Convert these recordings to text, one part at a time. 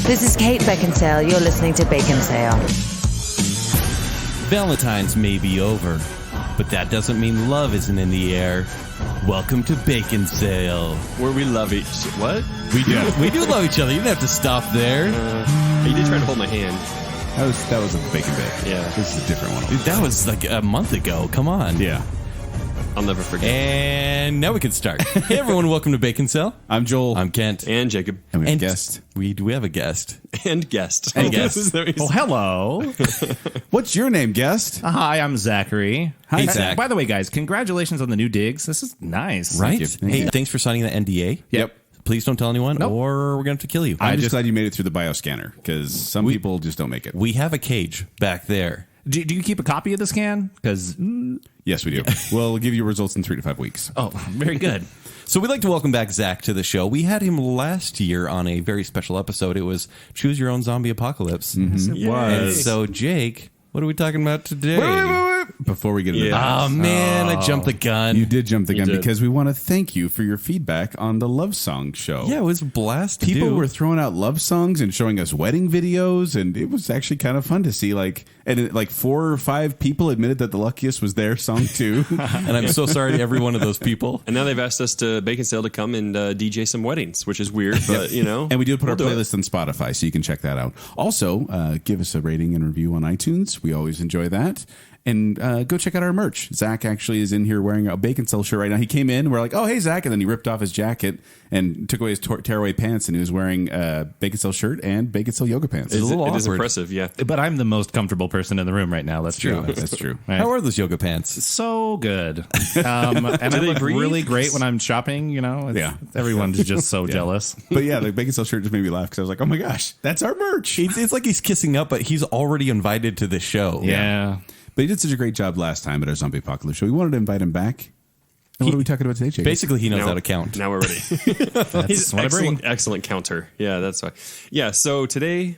This is Kate Baconsale. You're listening to Baconsale. Valentine's may be over, but that doesn't mean love isn't in the air. Welcome to Baconsale, where we love each... What? We do love each other. You didn't have to stop there. You did try to hold my hand. That was a bacon bit. Yeah. This is a different one. Dude, that was like a month ago. Come on. Yeah. I'll never forget. And now we can start. Hey, everyone. Welcome to Baconsale. I'm Joel. I'm Kent. And Jacob. And we have a guest. We have a guest. And guest. And guest. Well, hello. What's your name, guest? Hi, I'm Zachary. Hey, Zach. By the way, guys, congratulations on the new digs. This is nice. Right? Thank Hey, you. thanks for signing the NDA. Yep. Please don't tell anyone, Nope. or we're going to have to kill you. I'm just glad you made it through the bioscanner, because some people just don't make it. We have a cage back there. Do you keep a copy of the scan? Because Yes, we do. We'll give you results in 3 to 5 weeks. oh, very good. So we'd like to welcome back Zack to the show. We had him last year on a very special episode. It was Choose Your Own Zombie Apocalypse. Yes, it And was. so, Jake, what are we talking about today? Wait. Before we get into that, Oh, man, I jumped the gun. you did jump the gun did. because we want to thank you for your feedback on the love song show. Yeah, it was a blast to People do. were throwing out love songs and showing us wedding videos, and it was actually kind of fun to see. And 4 or 5 people admitted that The Luckiest was their song too. And I'm so sorry to every one of those people. And now they've asked us to Baconsale to come and DJ some weddings, which is weird, but you know. And we do put our we'll do it. playlist on Spotify, so you can check that out. Also, give us a rating and review on iTunes. We always enjoy that. And go check out our merch. Zach actually is in here wearing a Baconsale shirt right now. He came in, we're like, oh, hey, Zach. And then he ripped off his jacket and took away his tearaway pants, and he was wearing a Baconsale shirt and Baconsale yoga pants. It is awkward. impressive, yeah. But I'm the most comfortable person in the room right now. That's true. That's true. Right. How are those yoga pants? So good. And I they look breathe? really great when I'm shopping, you know. Yeah. Everyone's just so jealous. But yeah, the Baconsale shirt just made me laugh because I was like, oh my gosh, that's our merch. It's like he's kissing up, but he's already invited to the show. Yeah. But he did such a great job last time at our Zombie Apocalypse show. We wanted to invite him back. And what are we talking about today, Jake? Basically, he knows how to count. Now we're ready. He's what I bring. excellent counter. Yeah, that's why. Yeah, so today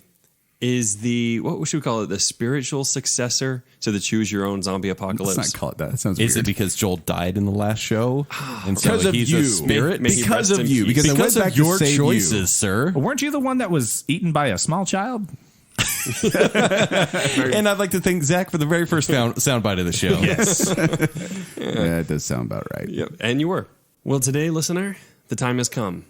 is what should we call it? The spiritual successor to the Choose Your Own Zombie Apocalypse. Let's not call it that. That sounds Is weird. it because Joel died in the last show? And so Because of he's you. a spirit? May he Because rest of in you. peace. Because I went back of to your save you. choices, sir. Weren't you the one that was eaten by a small child? And I'd like to thank Zach for the very first soundbite of the show. Yes. Yeah, it does sound about right. Yep, and you were. Well, today, listener, the time has come.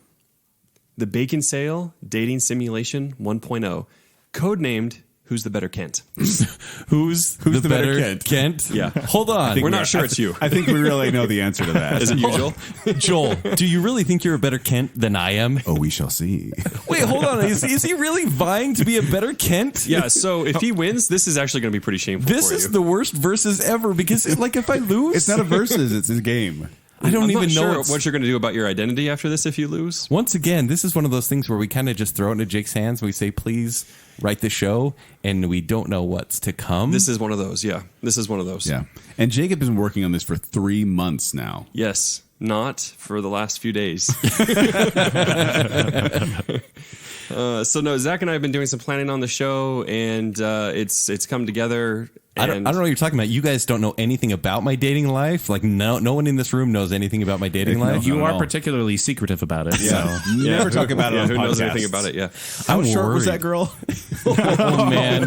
The Baconsale Dating Simulation 1.0, codenamed Who's the Better Kent? Who's the better Kent? Yeah. Hold on. We're not sure it's you. I think we really know the answer to that. Is it you, Joel? Joel, do you really think you're a better Kent than I am? Oh, we shall see. Wait, hold on. Is he really vying to be a better Kent? Yeah, so if he wins, this is actually going to be pretty shameful This for is you. the worst versus ever because, if I lose, It's not a versus, it's a game. I don't I'm even not know sure what you're going to do about your identity after this if you lose. Once again, this is one of those things where we kind of just throw it into Jake's hands. We say, please write the show, and we don't know what's to come. This is one of those, yeah. This is one of those. Yeah. And Jacob has been working on this for 3 months now. Yes, not for the last few days. So no, Zach and I have been doing some planning on the show, and it's come together. I don't know what you're talking about. You guys don't know anything about my dating life. Like, no one in this room knows anything about my dating life. You Not at are all. particularly secretive about it. Yeah. So. Never talk about it Yeah, on who knows podcasts. anything about it? Yeah. How I'm short was worried. that girl? Oh, man.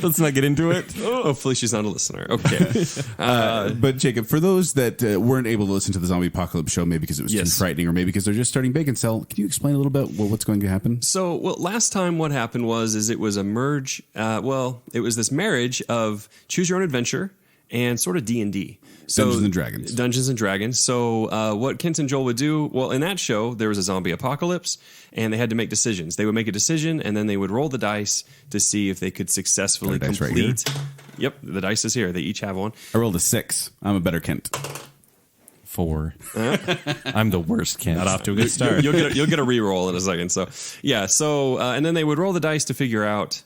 Let's not get into it. Hopefully she's not a listener. Okay. But Jacob, for those that weren't able to listen to the Zombie Apocalypse show, maybe because it was too Yes. frightening, or maybe because they're just starting Baconsale, can you explain a little bit what's going to happen? So, well, last time what happened was it was a merge. It was this marriage of Choose Your Own Adventure and sort of D&D. So, Dungeons and Dragons. Dungeons and Dragons. So what Kent and Joel would do, well, in that show, there was a zombie apocalypse, and they had to make decisions. They would make a decision, and then they would roll the dice to see if they could successfully Got a dice right complete. Yep, the dice is here. They each have one. I rolled a 6. I'm a better Kent. 4. I'm the worst Kent. Not off to a good start. You'll get a reroll in a second. So yeah. So and then they would roll the dice to figure out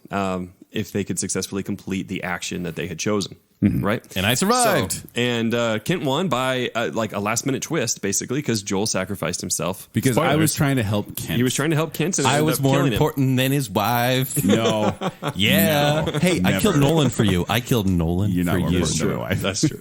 if they could successfully complete the action that they had chosen. right? And I survived. So, and Kent won by like a last minute twist, basically, because Joel sacrificed himself. Because I Spoilers. was trying to help Kent. He was trying to help Kent, and I ended was up more killing him. important than his wife. No. Yeah. No, Hey, I never. killed Nolan for you. I killed Nolan You're not for more you. important than my wife. That's true.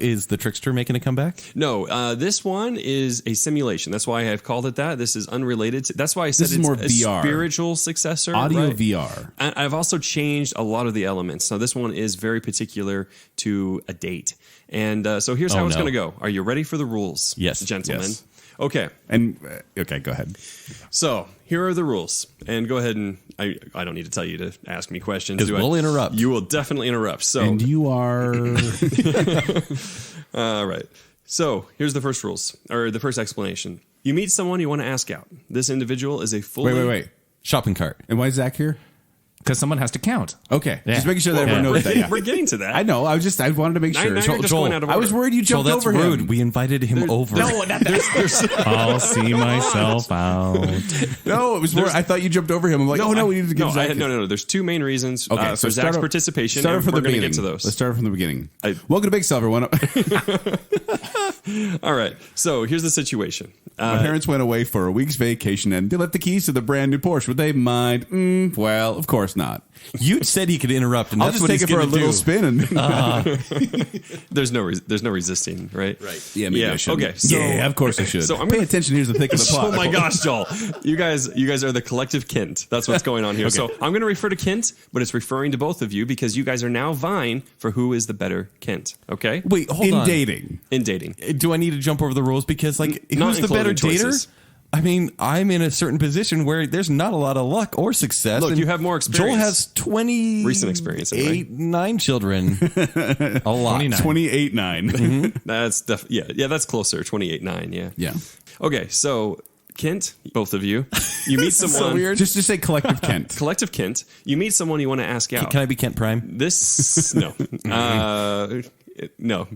Is the trickster making a comeback? No, this one is a simulation. That's why I've called it that. This is unrelated. That's why I said This is it's more a VR. spiritual successor. Audio right? VR. I've also changed a lot of the elements. So this one is very particular to a date. And so here's how it's no. going to go. Are you ready for the rules? Yes. Gentlemen. Yes. Okay. And okay, go ahead. So here are the rules. And go ahead and I don't need to tell you to ask me questions. 'Cause do I? we'll interrupt. You will definitely interrupt. So And you are all right. So here's the first rules, or the first explanation. You meet someone you want to ask out. This individual is a fully wait. Shopping cart. And why is Zach here? Because someone has to count. Okay. Yeah. Just making sure that everyone We're knows that. getting, Yeah. we're getting to that. I know. I wanted to make Now sure. you're just going out of I was order. worried you Joel, jumped that's over rude. him. We invited him over. I'll see myself out. No, it was more. I thought you jumped over him. I'm like, no, we need to give Zach. No. There's two main reasons Okay, for so Zach's start participation. Start and from we're the going to beginning. get to those. Let's start from the beginning. I- Welcome to Baconsale, everyone. All right. So here's the situation. My parents went away for a week's vacation and they left the keys to the brand new Porsche. Would they mind? Well, of course not. You said he could interrupt, and I'll that's just what take he's it for a gonna little do. spin. And There's no resisting, right? yeah, maybe I should. Okay. So, yeah, of course I should. So I'm Pay gonna- attention. Here's the thick of the plot. Oh my gosh, Joel! You guys are the collective Kent. That's what's going on here. So I'm going to refer to Kent, but it's referring to both of you because you guys are now vying for who is the better Kent. Okay? Wait, hold In on. dating. In dating. Do I need to jump over the rules? Because, like, Not who's the better including choices. dater? I mean, I'm in a certain position where there's not a lot of luck or success. Look, and you have more experience. Joel has 20 Recent experience, anyway. 9 children. A lot. 29. 28-9. That's that's closer. 28-9. Yeah. Yeah. Okay, so Kent, both of you meet someone. weird. Just say collective Kent. Collective Kent, you meet someone you want to ask out. Can I be Kent Prime? This no. No.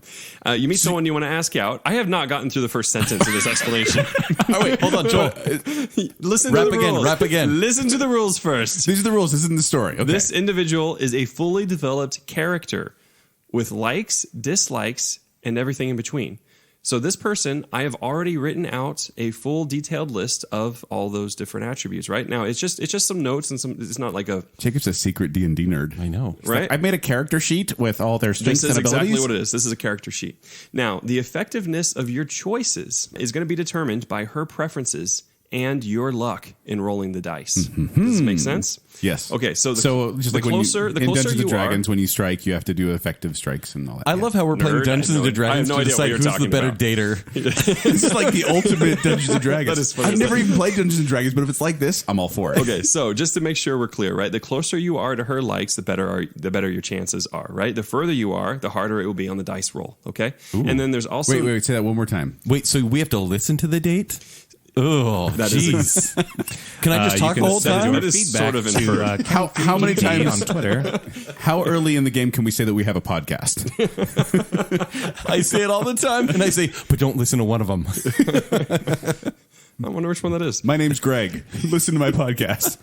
You meet someone you want to ask out. I have not gotten through the first sentence of this explanation. Oh, wait, hold on, Joel. Listen Rap to the again, rules. rap again. Listen to the rules first. These are the rules. This isn't the story. Okay. This individual is a fully developed character with likes, dislikes, and everything in between. So this person, I have already written out a full detailed list of all those different attributes. Right now, it's just some notes and some. It's not like a Jacob's a secret D&D nerd. I know. right. I made a character sheet with all their strengths This is and abilities. exactly what it is. This is a character sheet. Now, the effectiveness of your choices is going to be determined by her preferences and your luck in rolling the dice. Does this make sense? Yes. Okay, so just the like closer when the in closer Dungeons you and Dragons, are, when you strike, you have to do effective strikes and all that. I love how we're playing Nerd. Dungeons I and have Dragons no to idea what decide you're who's the talking better about. dater. This is like the ultimate Dungeons and Dragons. That is funny. I've never even played Dungeons and Dragons, but if it's like this, I'm all for it. Okay, so just to make sure we're clear, right? The closer you are to her likes, the better your chances are, right? The further you are, the harder it will be on the dice roll. Okay, and then there's also Wait, say that one more time. Wait, so we have to listen to the date? Oh, That is- jeez. Can I just You talk can the whole send time? your That is feedback sort of to, inferred. How many times on Twitter? How early in the game can we say that we have a podcast? I say it all the time, and I say, but don't listen to one of them. I wonder which one that is. My name's Greg. Listen to my podcast.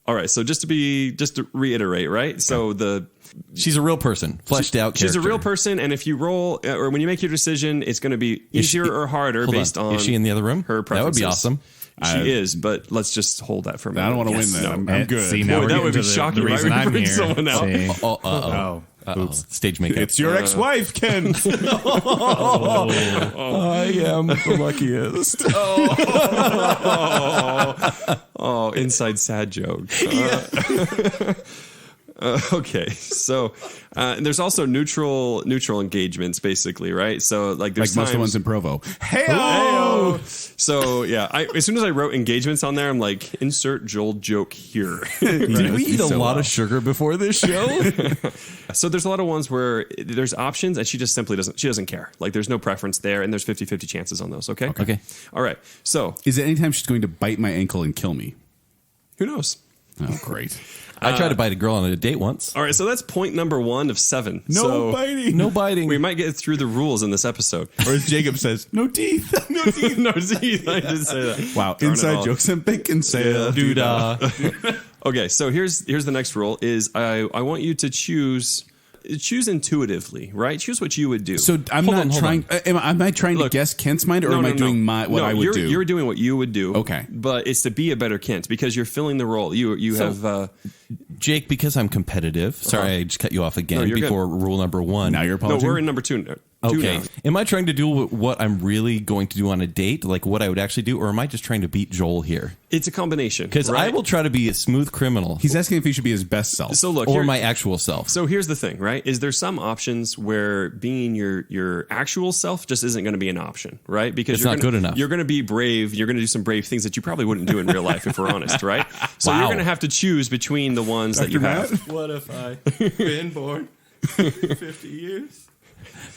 All right, so just to reiterate, right? So She's a real person, fleshed out character. she's a real person, and if you roll or when you make your decision, it's going to be easier or harder Hold based on. Is she in the other room? Her That would be preferences. awesome. She is, but let's just hold that for a minute. I don't want to win Yes. then. No. I'm good. See, now Boy, we're that getting would to be shocking, The right? reason We I'm bring here. someone out. See. Stage makeup. It's your ex-wife, Ken. I am the luckiest. Oh, inside sad joke. Okay, so there's also neutral engagements, basically, right? So like there's Like most of the ones times. in Provo. Hey-o! So yeah, as soon as I wrote engagements on there, I'm like, insert Joel joke here. Did we eat a lot of sugar before this show? So there's a lot of ones where there's options and she just simply doesn't care. Like there's no preference there, and there's 50-50 chances on those. Okay. Okay. All right. So Is it anytime she's going to bite my ankle and kill me? who knows? Oh, great. I tried to bite a girl on a date once. All right. So that's point number 1 of 7. No So biting. No biting. we might get through the rules in this episode. Or as Jacob says, no teeth. No teeth, no teeth. I did say that. Wow. Darn it Inside all. jokes and Baconsale. Doodah. Okay, so here's the next rule: is I want you to choose choose intuitively, right? Choose what you would do. So I'm Hold not on. trying. Am I trying to Look, guess Kent's mind, or am I doing what I would do? You're doing what you would do. Okay. But it's to be a better Kent because you're filling the role. You have. Jake, because I'm competitive. Sorry, I just cut you off again No, you're before rule number 1. Now you're No, apologizing. we're in number 2. Okay. Now. Am I trying to do what I'm really going to do on a date, like what I would actually do, or am I just trying to beat Joel here? It's a combination. Because I right? will try to be a smooth criminal, He's asking if he should be his best self. So look, or here- my actual self. So here's the thing, right? Is there some options where being your actual self just isn't going to be an option, right? Because It's you're not gonna, good enough. You're going to be brave. You're going to do some brave things that you probably wouldn't do in real life, if we're honest, right? So Wow. you're going to have to choose between the ones that you have. What if I been born 50 years?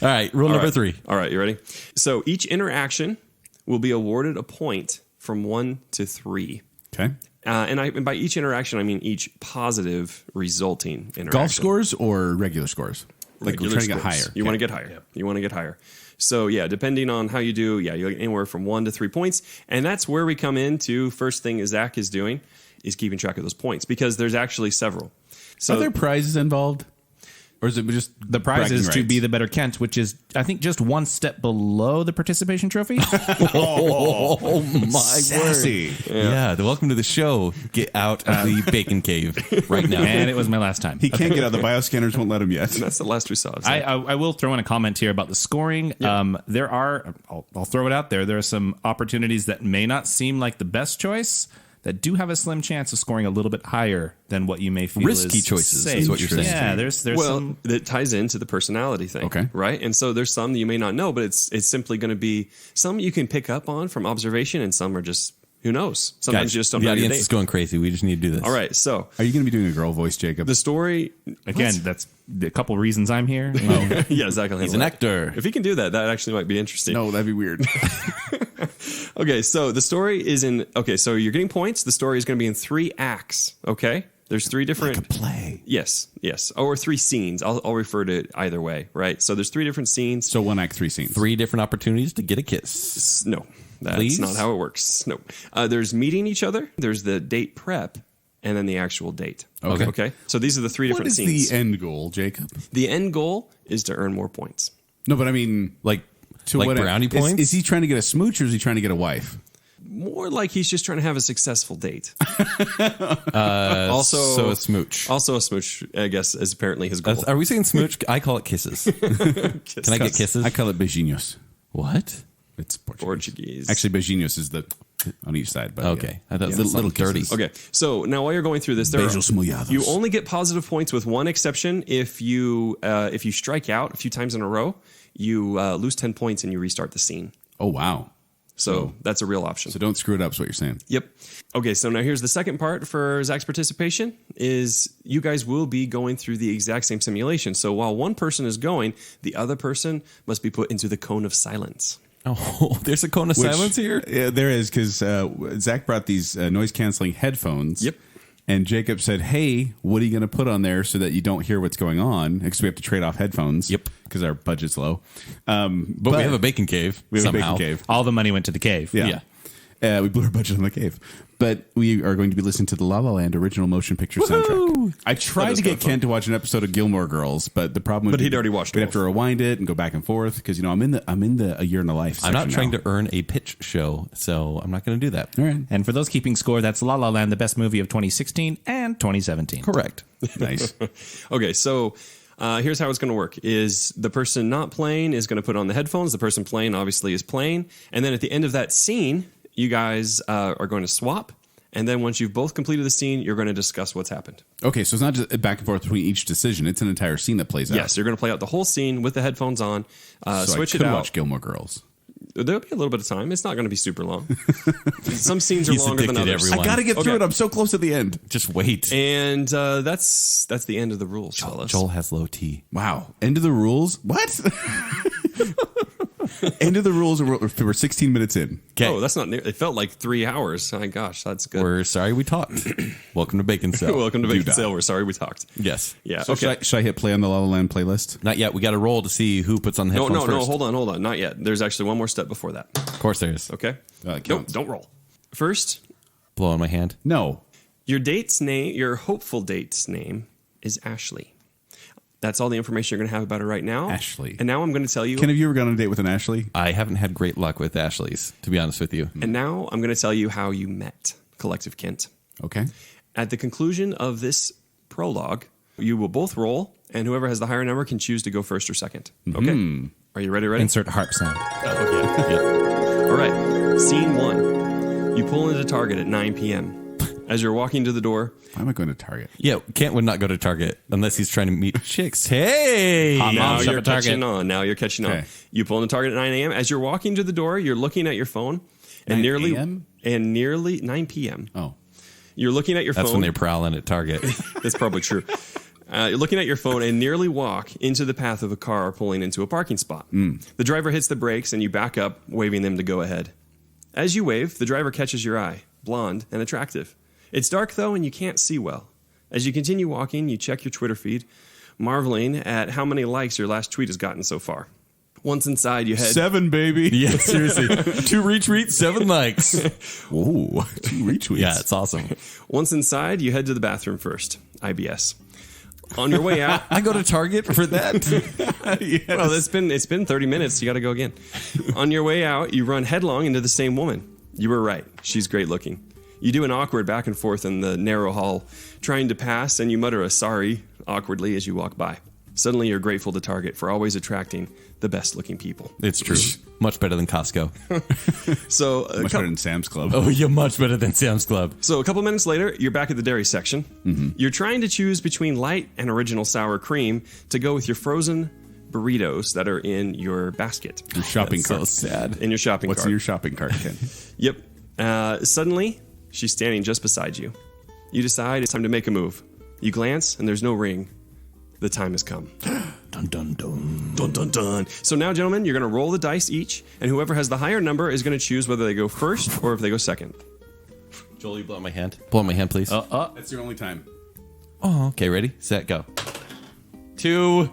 All right, rule number 3. All right, you ready? So each interaction will be awarded a point from 1 to 3. Okay. And by each interaction, I mean each positive resulting interaction. Golf scores or regular scores? Like Regular we're trying to get scores. higher. You Okay. want to get higher. You want to get higher. So yeah, depending on how you do, you get anywhere from 1 to 3 points, and that's where we come into first thing Zach is doing is keeping track of those points because there's actually several. So Are there prizes involved? Or is it just The prize is bragging to be rights? the better Kent, which is, I think, just one step below the participation trophy. Oh my Sassy. word! Yeah, welcome to the show. Get out of the bacon cave right now. And it was my last time. He can't get out. The bioscanners won't let him yet. that's the last we saw. of I, Zach. I will throw in a comment here about the scoring. There are, I'll throw it out there. There are some opportunities that may not seem like the best choice that do have a slim chance of scoring a little bit higher than what you may feel Risky is choices safe. is what you're saying. Yeah, there's well, some. that ties into the personality thing. Okay. Right. And so there's some that you may not know, but it's simply going to be some you can pick up on from observation, and some are just who knows. Sometimes Guys, you just don't the know your audience date. is going crazy. We just need to do this. All right. So Are you going to be doing a girl voice, Jacob? the story Again, that's a couple reasons I'm here. yeah, Zach will He's handle an it. actor. If he can do that, that actually might be interesting. No, that'd be weird. Okay, so the story is in. Okay, so you're getting points. The story is going to be in 3 acts. Okay, there's 3 different. Play. Yes, or 3 scenes. I'll refer to it either way. Right. So there's 3 different scenes. So 1 act, 3 scenes. 3 different opportunities to get a kiss. No, that's Please? not how it works. No, there's meeting each other. There's the date prep, and then the actual date. Okay. Okay. So these are the 3 What different is scenes. the end goal, Jacob? The end goal is to earn more points. No, but I mean, Like to like what brownie points? Is he trying to get a smooch or is he trying to get a wife? More like he's just trying to have a successful date. so a smooch. Also a smooch, I guess, is apparently his goal. Are we saying smooch? I call it kisses. Can I get kisses? I call it beijinhos. What? It's Portuguese. Portuguese. Actually, beijinhos is the on each side. But Okay. I thought Yeah, little some dirty. kisses. Okay, so now while you're going through this, Beijos molhados. you only get positive points with one exception. If you strike out a few times in a row, you lose 10 points and you restart the scene. Oh wow. So that's a real option. So don't screw it up. Is what you're saying. Yep. Okay, so now here's the second part for Zach's participation is you guys will be going through the exact same simulation. So while one person is going, the other person must be put into the cone of silence. Oh, there's a cone of Which- silence here? Yeah, there is because Zach brought these noise canceling headphones. Yep. And Jacob said, "Hey, what are you going to put on there so that you don't hear what's going on? Because we have to trade off headphones. Yep. Because our budget's low. But we have a bacon cave. We have somehow. a bacon cave. All the money went to the cave. Yeah. We blew our budget on the cave. But we are going to be listening to the La La Land original motion picture soundtrack. I tried was to get kinda fun. Kent to watch an episode of Gilmore Girls, but the problem would But he'd already watched We'd both. have to rewind it and go back and forth because I'm in the a year in the life. I'm not section trying now. to earn a pitch show, so I'm not going to do that. All right. And for those keeping score, that's La La Land, the best movie of 2016 and 2017. Correct. Nice. Okay, so here's how it's going to work: is the person not playing is going to put on the headphones. The person playing obviously is playing, and then at the end of that scene, you guys are going to swap. And then once you've both completed the scene, you're going to discuss what's happened. Okay, so it's not just back and forth between each decision. It's an entire scene that plays out. Yes, you're going to play out the whole scene with the headphones on. So Switch I it could out. watch Gilmore Girls. There'll be a little bit of time. It's not going to be super long. Some scenes are He's longer than addicted, others. everyone. I got to get through Okay. it. I'm so close to the end. Just wait. And that's the end of the rules, fellas. Joel has low T. Wow. End of the rules? What? End of the rules. We're 16 minutes in. Okay. Oh, that's not near. It felt like 3 hours. My gosh, that's good. We're sorry we talked. Welcome to Baconsale. Welcome to You Baconsale. We're sorry we talked. Yes. Yeah. So okay. should I hit play on the La La Land playlist? Not yet. We got to roll to see who puts on the No, headphones no, first. no. Hold on. Not yet. There's actually one more step before that. Of course there is. Okay. It No, counts. don't roll. First, Blow on my hand. No. your date's name, your hopeful date's name is Ashley. That's all the information you're going to have about her right now. Ashley. And now I'm going to tell you. Ken, have you ever gone on a date with an Ashley? I haven't had great luck with Ashley's, to be honest with you. And now I'm going to tell you how you met Collective Kent. Okay. At the conclusion of this prologue, you will both roll, and whoever has the higher number can choose to go first or second. Okay. Are you ready? Insert harp sound. All right. Scene 1. You pull into Target at 9 p.m. As you're walking to the door, Why am I going to Target? Yeah, Kent would not go to Target unless he's trying to meet chicks. Hey! now shop you're at Target. catching on. Now you're catching on. Okay. You pull into Target at 9 a.m. As you're walking to the door, you're looking at your phone, and 9 a.m.? nearly 9 p.m. Oh. You're looking at your That's phone. when they're prowling at Target. That's probably true. You're looking at your phone and nearly walk into the path of a car pulling into a parking spot. The driver hits the brakes, and you back up, waving them to go ahead. As you wave, the driver catches your eye, blonde and attractive. It's dark, though, and you can't see well. As you continue walking, you check your Twitter feed, marveling at how many likes your last tweet has gotten so far. Once inside, you head... 7, baby. Yeah, seriously. 2 retweets, 7 likes. Whoa. 2 retweets. Yeah, it's awesome. Once inside, you head to the bathroom first. IBS. On your way out... I go to Target for that. Yes. Well, it's been 30 minutes. You got to go again. On your way out, you run headlong into the same woman. You were right. She's great looking. You do an awkward back and forth in the narrow hall, trying to pass, and you mutter a sorry awkwardly as you walk by. Suddenly, you're grateful to Target for always attracting the best-looking people. It's true. Much better than Costco. So, Much better than Sam's Club. Oh, you're much better than Sam's Club. So a couple minutes later, you're back at the dairy section. You're trying to choose between light and original sour cream to go with your frozen burritos that are in your basket, Your shopping That's so cart. sad. in your shopping What's cart. in your shopping cart, Ken? Yep. Suddenly, she's standing just beside you. You decide it's time to make a move. You glance, and there's no ring. The time has come. Dun, dun, dun. Dun, dun, dun. So now, gentlemen, you're going to roll the dice each, and whoever has the higher number is going to choose whether they go first or if they go second. Joel, you blow out my hand. Blow out my hand, please. That's your only time. Oh, okay, ready, set, go. 2,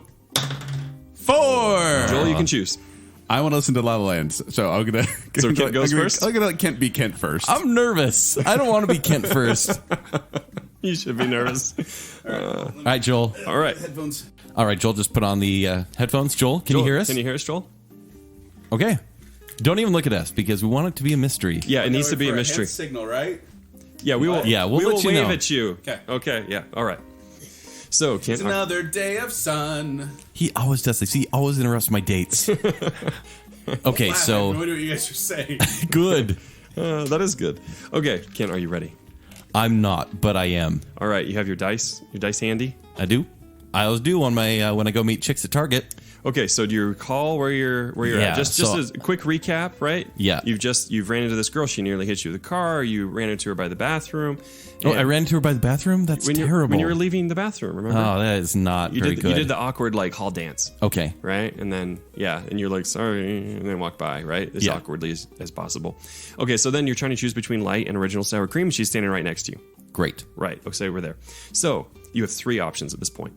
4. Joel, you can choose. I want to listen to La La Land, so I'm gonna. So Kent goes first? I'm gonna let Kent be Kent first. I'm nervous. I don't want to be Kent first. You should be nervous. All right, Joel. All right. Headphones. All right, Joel, just put on the headphones. Joel, can you hear us? Can you hear us, Joel? Okay. Don't even look at us because we want it to be a mystery. Yeah, it needs to be a mystery. Signal, right? Yeah, we will. Yeah, we'll we let will you wave know. at you. Okay. Okay. Yeah. All right. So, Kent, Another day of sun. He always does this. He always interrupts my dates. Okay, I have no so idea what you guys are saying. good. that is good. Okay, Kent, are you ready? I'm not, but I am. All right, you have your dice handy. I do. I always do on my when I go meet chicks at Target. Okay, so do you recall where you're Yeah, at? Just so- as a quick recap, right? Yeah. You've ran into this girl. She nearly hit you with a car. You ran into her by the bathroom. Oh, And I ran into her by the bathroom. That's terrible. when you were leaving the bathroom. Remember? Oh, that is not you very did good. you did the awkward like hall dance. Okay. Right? And then, and you're like, sorry, and then walk by, right? As Yeah. awkwardly as possible. Okay, so then you're trying to choose between light and original sour cream. She's standing right next to you. Great. Right, okay, so we're there. So you have 3 options at this point.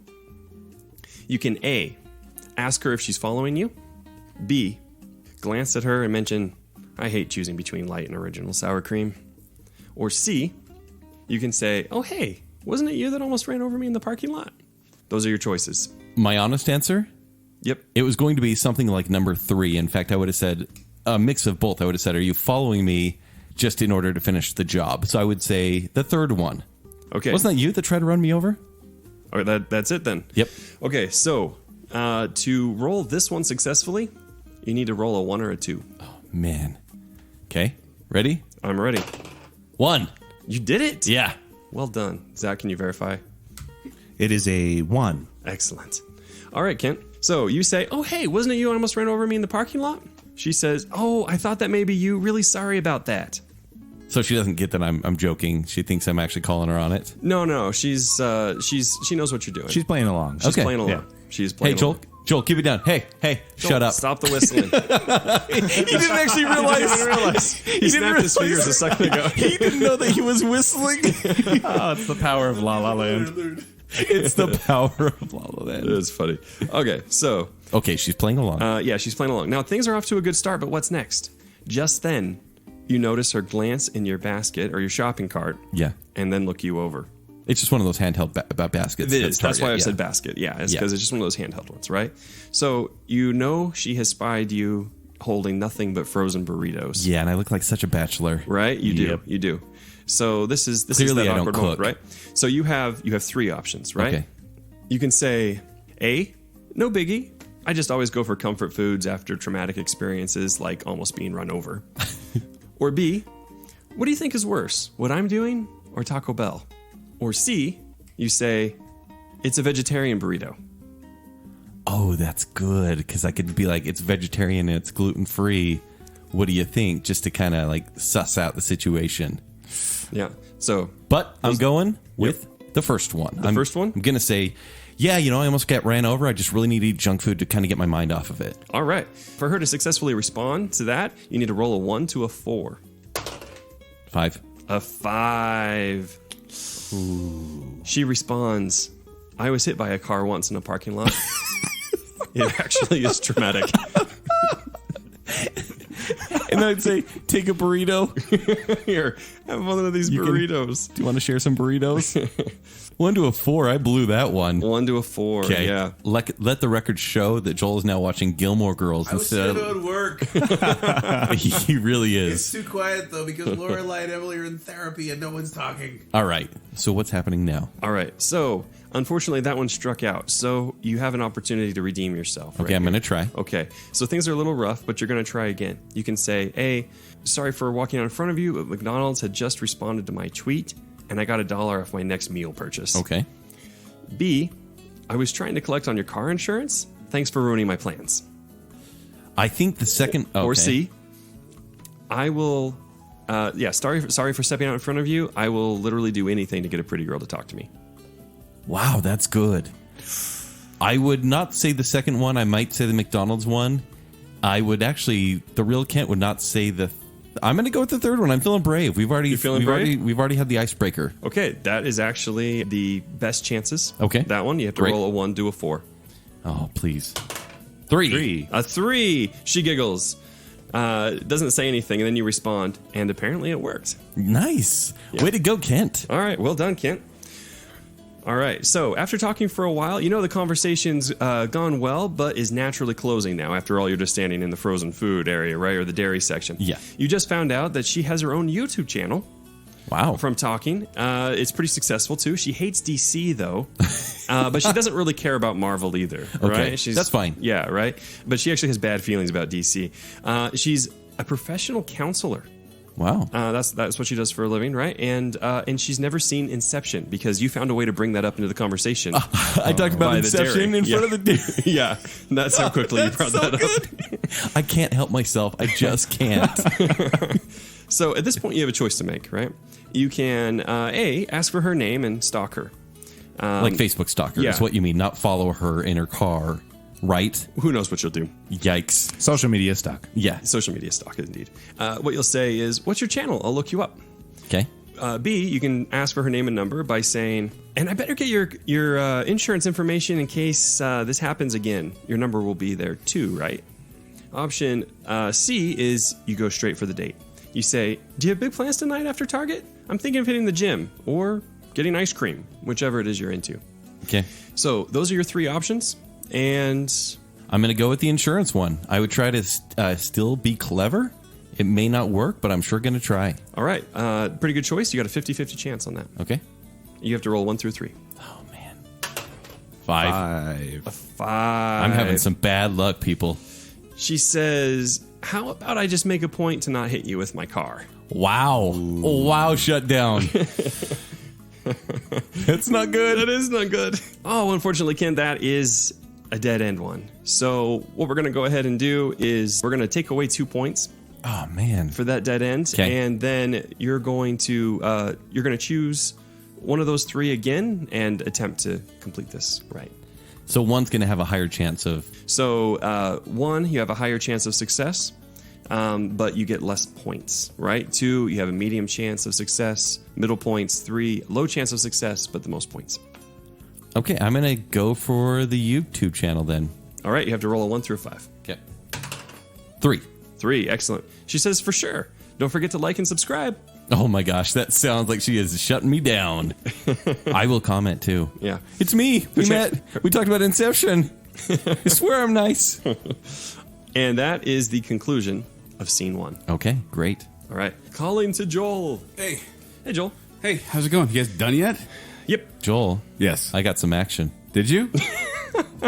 You can A, ask her if she's following you. B, glance at her and mention, I hate choosing between light and original sour cream. Or C, you can say, oh, hey, wasn't it you that almost ran over me in the parking lot? Those are your choices. My honest answer, Yep. it was going to be something like number 3. In fact, I would have said a mix of both. I would have said, are you following me just in order to finish the job? So I would say the third one. Okay. Wasn't that you that tried to run me over? All right, that's it then. Yep. Okay, so to roll this one successfully, you need to roll a 1 or a 2. Man. Okay. Ready? I'm ready. 1. You did it. Yeah. Well done. Zach, can you verify? It is a 1. Excellent. All right, Kent. So you say, oh, hey, wasn't it you who almost ran over me in the parking lot? She says, oh, I thought that maybe you. Really sorry about that. So she doesn't get that I'm joking. She thinks I'm actually calling her on it. No, she knows what you're doing. She's playing along. She's okay. playing along. Yeah. She's Hey, playing Joel. along. Joel, keep it down. Hey, Joel, shut up. Stop the whistling. He didn't actually realize. He snapped his fingers a second ago. He didn't know that he was whistling. Oh, it's the power of La La Land. It's the power of La La Land. It's funny. Okay, so Okay, she's playing along. yeah, she's playing along. Now things are off to a good start, but what's next? Just then, you notice her glance in your basket or your shopping cart, Yeah. and then look you over. It's just one of those handheld baskets. It is. That's why I Target, said basket. Yeah, it's Yeah. because it's just one of those handheld ones, right? So you know she has spied you holding nothing but frozen burritos. Yeah, and I look like such a bachelor. Right? You do. Yep. You do. So this is Clearly that I don't awkward moment, cook. right? So you have 3 options, right? Okay. You can say A, no biggie. I just always go for comfort foods after traumatic experiences like almost being run over. Or B, what do you think is worse, what I'm doing or Taco Bell? Or C, you say it's a vegetarian burrito. Oh, that's good, because I could be like, it's vegetarian and it's gluten-free. What do you think? Just to kind of like suss out the situation. Yeah. So, But I'm going with the first one. The first one? I'm going to say, yeah, I almost got ran over. I just really need to eat junk food to kind of get my mind off of it. all right. For her to successfully respond to that, you need to roll a 1 to a 4. 5. A 5. Ooh. She responds, I was hit by a car once in a parking lot. It actually is traumatic. And then I'd say, take a burrito. Here, have one of these burritos. Do you want to share some burritos? 1 to a 4. I blew that one. 1 to a 4. Okay. Yeah. Let the record show that Joel is now watching Gilmore Girls instead of. work. He really It's is. too quiet though because Lorelai and Emily are in therapy and no one's talking. All right. So what's happening now? All right. So, unfortunately, that one struck out. So, you have an opportunity to redeem yourself. Okay, I'm going to try. Okay, so things are a little rough, but you're going to try again. You can say, hey, sorry for walking out in front of you, but McDonald's had just responded to my tweet, and I got $1 off my next meal purchase. Okay. B, I was trying to collect on your car insurance. Thanks for ruining my plans. I think the second. Okay. Or C, I will, sorry for stepping out in front of you. I will literally do anything to get a pretty girl to talk to me. Wow, that's good. I would not say the second one. I might say the McDonald's one. I would actually, the real Kent would not say the. I'm going to go with the third one. I'm feeling brave. We've already we've already had the icebreaker. Okay, that is actually the best chances. Okay. That one, you have to Great. roll a 1 to a 4. Oh, please. 3. A 3. She giggles. Doesn't say anything, and then you respond, and apparently it worked. Nice. Way to go, Kent. All right, well done, Kent. All right, so after talking for a while, the conversation's gone well, but is naturally closing now. After all, you're just standing in the frozen food area, right, or the dairy section. Yeah. You just found out that she has her own YouTube channel. Wow. From talking. It's pretty successful, too. She hates DC, though, but she doesn't really care about Marvel either, Okay, right? that's fine. Yeah, right? But she actually has bad feelings about DC. She's a professional counselor. Wow. That's what she does for a living, right? And she's never seen Inception because you found a way to bring that up into the conversation. I talked by about the dairy. Inception in front of the dairy. Yeah, that's how quickly you brought that up. I can't help myself. I just can't. So at this point, you have a choice to make, right? You can ask for her name and stalk her. Like Facebook stalker yeah. is what you mean, not follow her in her car, right? Who knows what you'll do? Yikes. Social media stock. Yeah. Social media stalk, indeed. What you'll say is, "What's your channel? I'll look you up." Okay. B, you can ask for her name and number by saying, "And I better get your insurance information in case this happens again. Your number will be there too, right?" Option C is you go straight for the date. You say, "Do you have big plans tonight after Target? I'm thinking of hitting the gym or getting ice cream, whichever it is you're into." Okay. So those are your 3 options, and I'm going to go with the insurance one. I would try to still be clever. It may not work, but I'm sure going to try. all right, pretty good choice. You got a 50-50 chance on that. Okay. You have to roll 1 through 3. Oh, man. 5. 5. I'm having some bad luck, people. She says, "How about I just make a point to not hit you with my car?" Wow. Oh, wow, shut down. That's not good. That is not good. Oh, unfortunately, Ken, that is a dead end one. So what we're going to go ahead and do is we're going to take away 2 points Oh, man. for that dead end, Okay. and then you're going to choose one of those 3 again and attempt to complete this right. So one's going to have a higher chance of... So 1, you have a higher chance of success, but you get less points, right? 2, you have a medium chance of success, middle points. 3, low chance of success, but the most points. Okay, I'm going to go for the YouTube channel then. All right, you have to roll a 1 through 5. Okay. 3. 3. Excellent. She says, for sure. Don't forget to like and subscribe. Oh my gosh, that sounds like she is shutting me down. I will comment too. Yeah. It's me. We met. We talked about Inception. I swear I'm nice. And that is the conclusion of scene 1. Okay, great. All right. Calling to Joel. Hey. Hey, Joel. Hey, how's it going? You guys done yet? Yep. Joel, Yes. I got some action. Did you?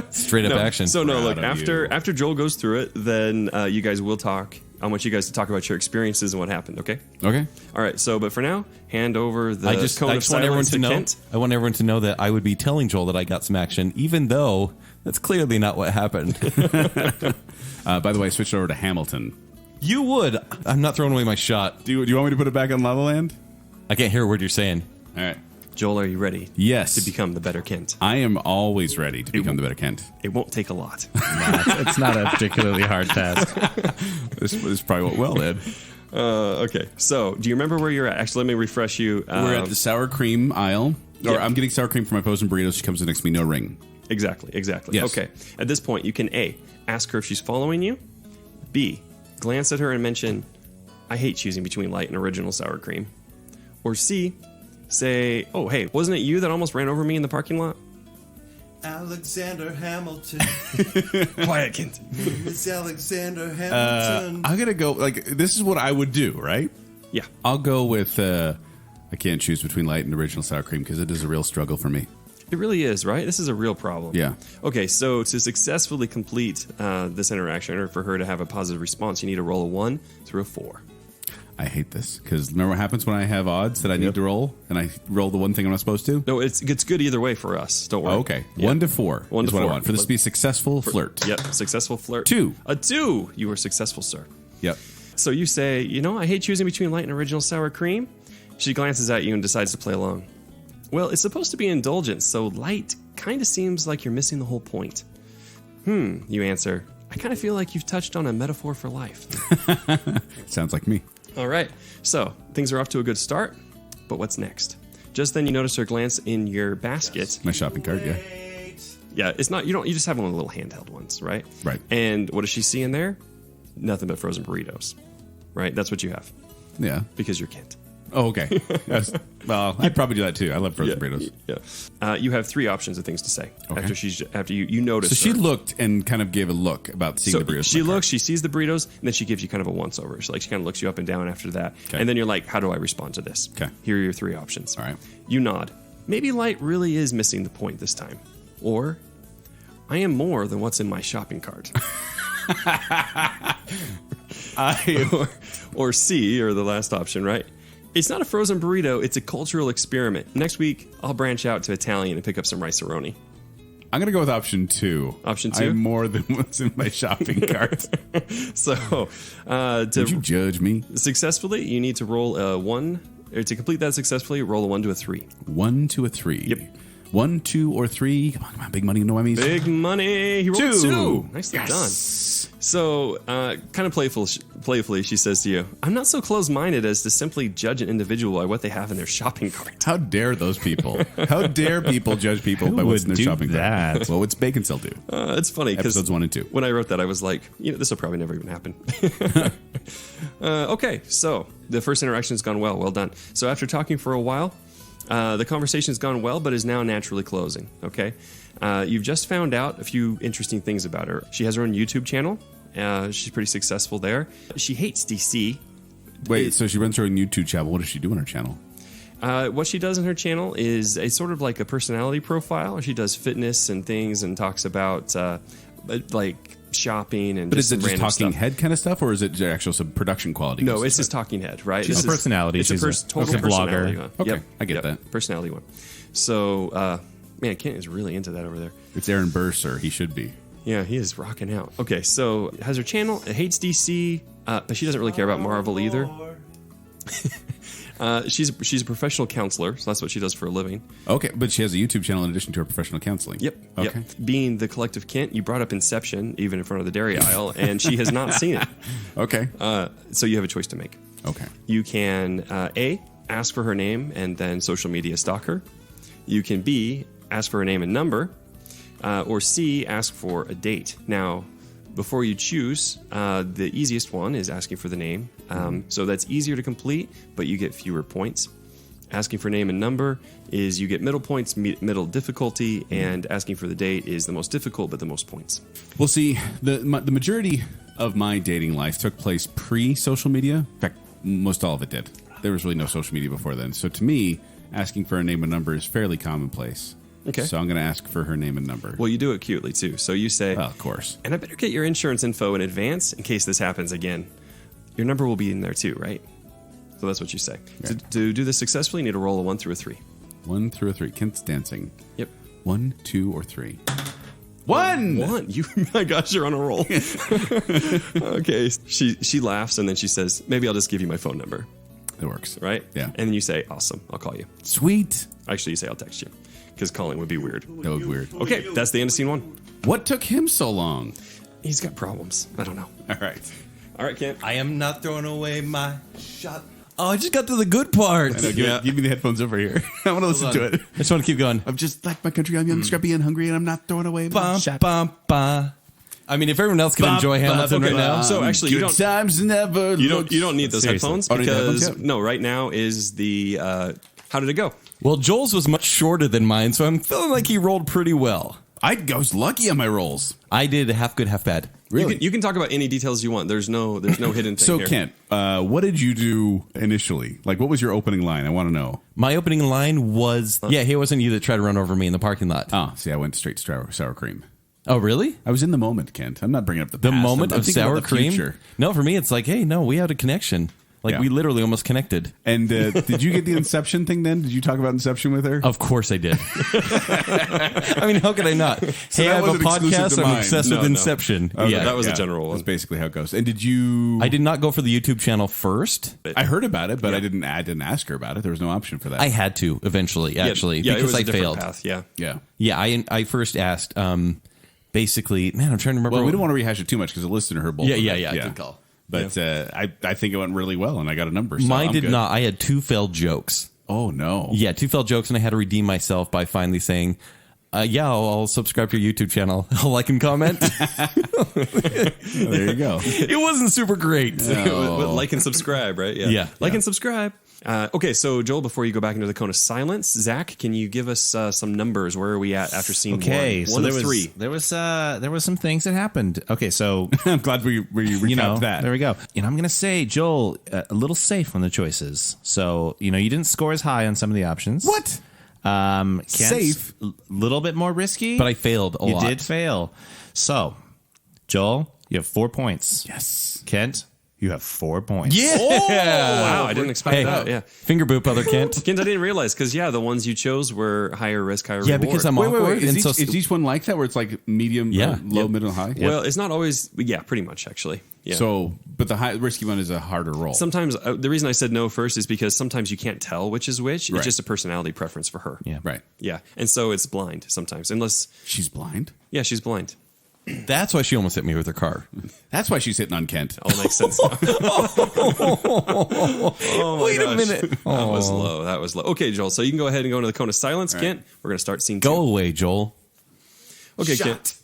Straight up action. So no, Proud look, of after Joel goes through it, then you guys will talk. I want you guys to talk about your experiences and what happened, okay? Okay. All right, so but for now, hand over the I just cone of want everyone silence to know. Kent. I want everyone to know that I would be telling Joel that I got some action, even though that's clearly not what happened. By the way, I switched over to Hamilton. You would. I'm not throwing away my shot. Do you want me to put it back on La La Land? I can't hear a word you're saying. All right. Joel, are you ready Yes. to become the better Kent? I am always ready to become the better Kent. It won't take a lot. It's not a particularly hard task. This probably went well, then. Okay, so do you remember where you're at? Actually, let me refresh you. We're at the sour cream aisle. Or Yeah. I'm getting sour cream for my frozen burritos. She comes next to me, no ring. Exactly. Yes. Okay, at this point, you can A, ask her if she's following you. B, glance at her and mention, I hate choosing between light and original sour cream. Or C, say, oh, hey, wasn't it you that almost ran over me in the parking lot? Alexander Hamilton. Quiet, Kent. It's Alexander Hamilton. I'm going to go, like, this is what I would do, right? Yeah. I'll go with, I can't choose between light and original sour cream because it is a real struggle for me. It really is, right? This is a real problem. Yeah. Okay, so to successfully complete this interaction, or for her to have a positive response, you need to roll a 1 through a 4. I hate this because remember what happens when I have odds that I need to roll and I roll the one thing I'm not supposed to? No, it's good either way for us. Don't worry. Oh, okay. Yeah. 1 to 4 1 is to what 4. I want. For this to be a successful flirt. Yep, successful flirt. 2. A 2. You were successful, sir. Yep. So you say, I hate choosing between light and original sour cream. She glances at you and decides to play along. Well, it's supposed to be indulgent, so light kind of seems like you're missing the whole point. You answer, I kind of feel like you've touched on a metaphor for life. Sounds like me. All right, so things are off to a good start, but what's next? Just then you notice her glance in your basket. My shopping cart, yeah. Yeah, it's not, you just have one of the little handheld ones, right? Right. And what does she see in there? Nothing but frozen burritos, right? That's what you have Yeah. because you're Kent. Oh, okay. Yes. Well, I'd probably do that too. I love frozen burritos. Yeah. You have 3 options of things to say Okay. after you notice. So she her. looked and kind of gave a look about seeing So the burritos. she in my looks, she sees the burritos, and then she gives you kind of a once over. She kind of looks you up and down after that, Okay. and then you're like, "How do I respond to this?" Okay. Here are your 3 options. All right. You nod. Maybe light really is missing the point this time, or I am more than what's in my shopping cart. or C, or the last option, right? It's not a frozen burrito, it's a cultural experiment. Next week, I'll branch out to Italian and pick up some rice-a-roni. I'm going to go with option 2. Option 2? I'm more than what's in my shopping cart. So, Would you to judge me? successfully, you need to roll a 1, or to complete that successfully, roll a 1 to a 3. 1 to a 3. Yep. 1, 2, or 3. Come on. Big money, no whammies. Big money! He rolled 2. 2! Nicely done. So, kind of playfully, she says to you, I'm not so close-minded as to simply judge an individual by what they have in their shopping cart. How dare those people? How dare people judge people by what's in their would do shopping that? cart? Well, what's Baconsale do? It's funny because Episodes 1 and 2. when I wrote that, I was like, this will probably never even happen. Okay, so the first interaction has gone well. Well done. So after talking for a while, the conversation has gone well, but is now naturally closing. Okay, you've just found out a few interesting things about her. She has her own YouTube channel. She's pretty successful there. She hates DC. Wait, so she runs her own YouTube channel. What does she do on her channel? What she does on her channel is a sort of like a personality profile. She does fitness and things and talks about like shopping and But is it some just random talking stuff. head kind of stuff, or is it actual some production quality? No, it's just talking head, right? She's This a personality. It's She's a total a blogger. personality one. Okay, I get that. Personality one. So, man, Kent is really into that over there. It's Aaron Burr, sir. He should be. Yeah, he is rocking out. Okay, so has her channel. It hates DC, but she doesn't really care about Marvel either. She's a professional counselor, so that's what she does for a living. Okay, but she has a YouTube channel in addition to her professional counseling. Yep. Okay. Yep. Being the collective Kent, you brought up Inception, even in front of the dairy aisle, and she has not seen it. Okay. So you have a choice to make. Okay. You can A, ask for her name and then social media stalk her. You can B, ask for her name and number. Or C, ask for a date. Now, before you choose, the easiest one is asking for the name. So that's easier to complete, but you get fewer points. Asking for name and number is you get middle points, middle difficulty, and asking for the date is the most difficult but the most points. Well, see, the majority of my dating life took place pre-social media. In fact, most all of it did. There was really no social media before then. So to me, asking for a name and number is fairly commonplace. Okay. So I'm going to ask for her name and number. Well, you do it cutely, too. So you say, Well, of course. and I better get your insurance info in advance in case this happens again. Your number will be in there, too, right? So that's what you say. To do this successfully, you need to roll a 1 through a 3. 1 through a 3. Kent's dancing. Yep. 1, 2, or 3. 1! 1. You, my gosh, you're on a roll. Okay. She laughs, and then she says, maybe I'll just give you my phone number. It works. Right? Yeah. And then you say, awesome, I'll call you. Sweet. Actually, you say, I'll text you. Because calling would be weird. That would be weird. Okay, that's the end of scene 1. What took him so long? He's got problems. I don't know. All right. All right, Kent. I am not throwing away my shot. Oh, I just got to the good part. I know, give me the headphones over here. I want to listen to it. I just want to keep going. I'm just like my country. I'm young, scrappy, and hungry, and I'm not throwing away my Bum, shot. bum, bum. I mean, if everyone else can enjoy Hamilton right now. So actually, you Good don't. times never. You don't need those Seriously. headphones Oh, don't need the because headphones? no, right now is the how did it go? Well, Joel's was much shorter than mine, so I'm feeling like he rolled pretty well. I was lucky on my rolls. I did half good, half bad. Really? You can talk about any details you want. There's no hidden thing So, here. Kent, what did you do initially? Like, what was your opening line? I want to know. My opening line was, yeah, hey, it wasn't you that tried to run over me in the parking lot. Oh, see, I went straight to sour cream. Oh, really? I was in the moment, Kent. I'm not bringing up the The past. moment I'm of thinking about sour the cream? future. No, for me, it's like, hey, no, we had a connection. Like, Yeah. we literally almost connected. And did you get the Inception thing then? Did you talk about Inception with her? Of course I did. I mean, how could I not? So hey, that I have a wasn't exclusive podcast. to I'm mine. obsessed with No. Inception. Okay, Yeah. that was a general one. That's basically how it goes. And did you? I did not go for the YouTube channel first. I heard about it, but I didn't ask her about it. There was no option for that. I had to eventually, actually, yeah, it because was a I different failed. Path. Yeah. yeah. Yeah, I first asked, basically, man, I'm trying to remember. Well, we don't want to rehash it too much because the listener heard both. Yeah, of yeah, them. yeah, good call. But I think it went really well, and I got a number. So Mine I'm did good. not. I had 2 failed jokes. Oh no. Yeah, 2 failed jokes, and I had to redeem myself by finally saying, yeah, I'll subscribe to your YouTube channel. I'll like and comment. There you go. It wasn't super great. But like and subscribe, right? Yeah. Like Yeah. and subscribe. Okay, so Joel, before you go back into the cone of silence, Zach, can you give us some numbers? Where are we at after scene Okay, one? so One there of was 3. there was some things that happened. Okay, so I'm glad we recapped that. there we go. I'm gonna say Joel a little safe on the choices. So you didn't score as high on some of the options. What? Kent's Safe? a little bit more risky, But I failed a lot. You did fail. So Joel, you have 4 points. Yes. Kent, you have 4 points. Yeah. Wow, I didn't expect Hey, that. Yeah. finger boop, other Kent. Kent, I didn't realize because the ones you chose were higher risk, higher Yeah, reward. because I'm awkward. Is, and each, so is each one like that where it's like medium, Yeah. low, middle, high? Well, it's not always. Yeah, pretty much actually. Yeah. So, but the high risky one is a harder roll. Sometimes the reason I said no first is because sometimes you can't tell which is which. Right. It's just a personality preference for her. Yeah. Right. Yeah, and so it's blind sometimes, unless She's blind. she's blind. That's why she almost hit me with her car. That's why she's hitting on Kent. All makes sense. Wait a minute. That was low. That was low. Okay, Joel. So you can go ahead and go into the cone of silence, Kent. We're going to start scene 2. Go away, Joel. Okay, Kent.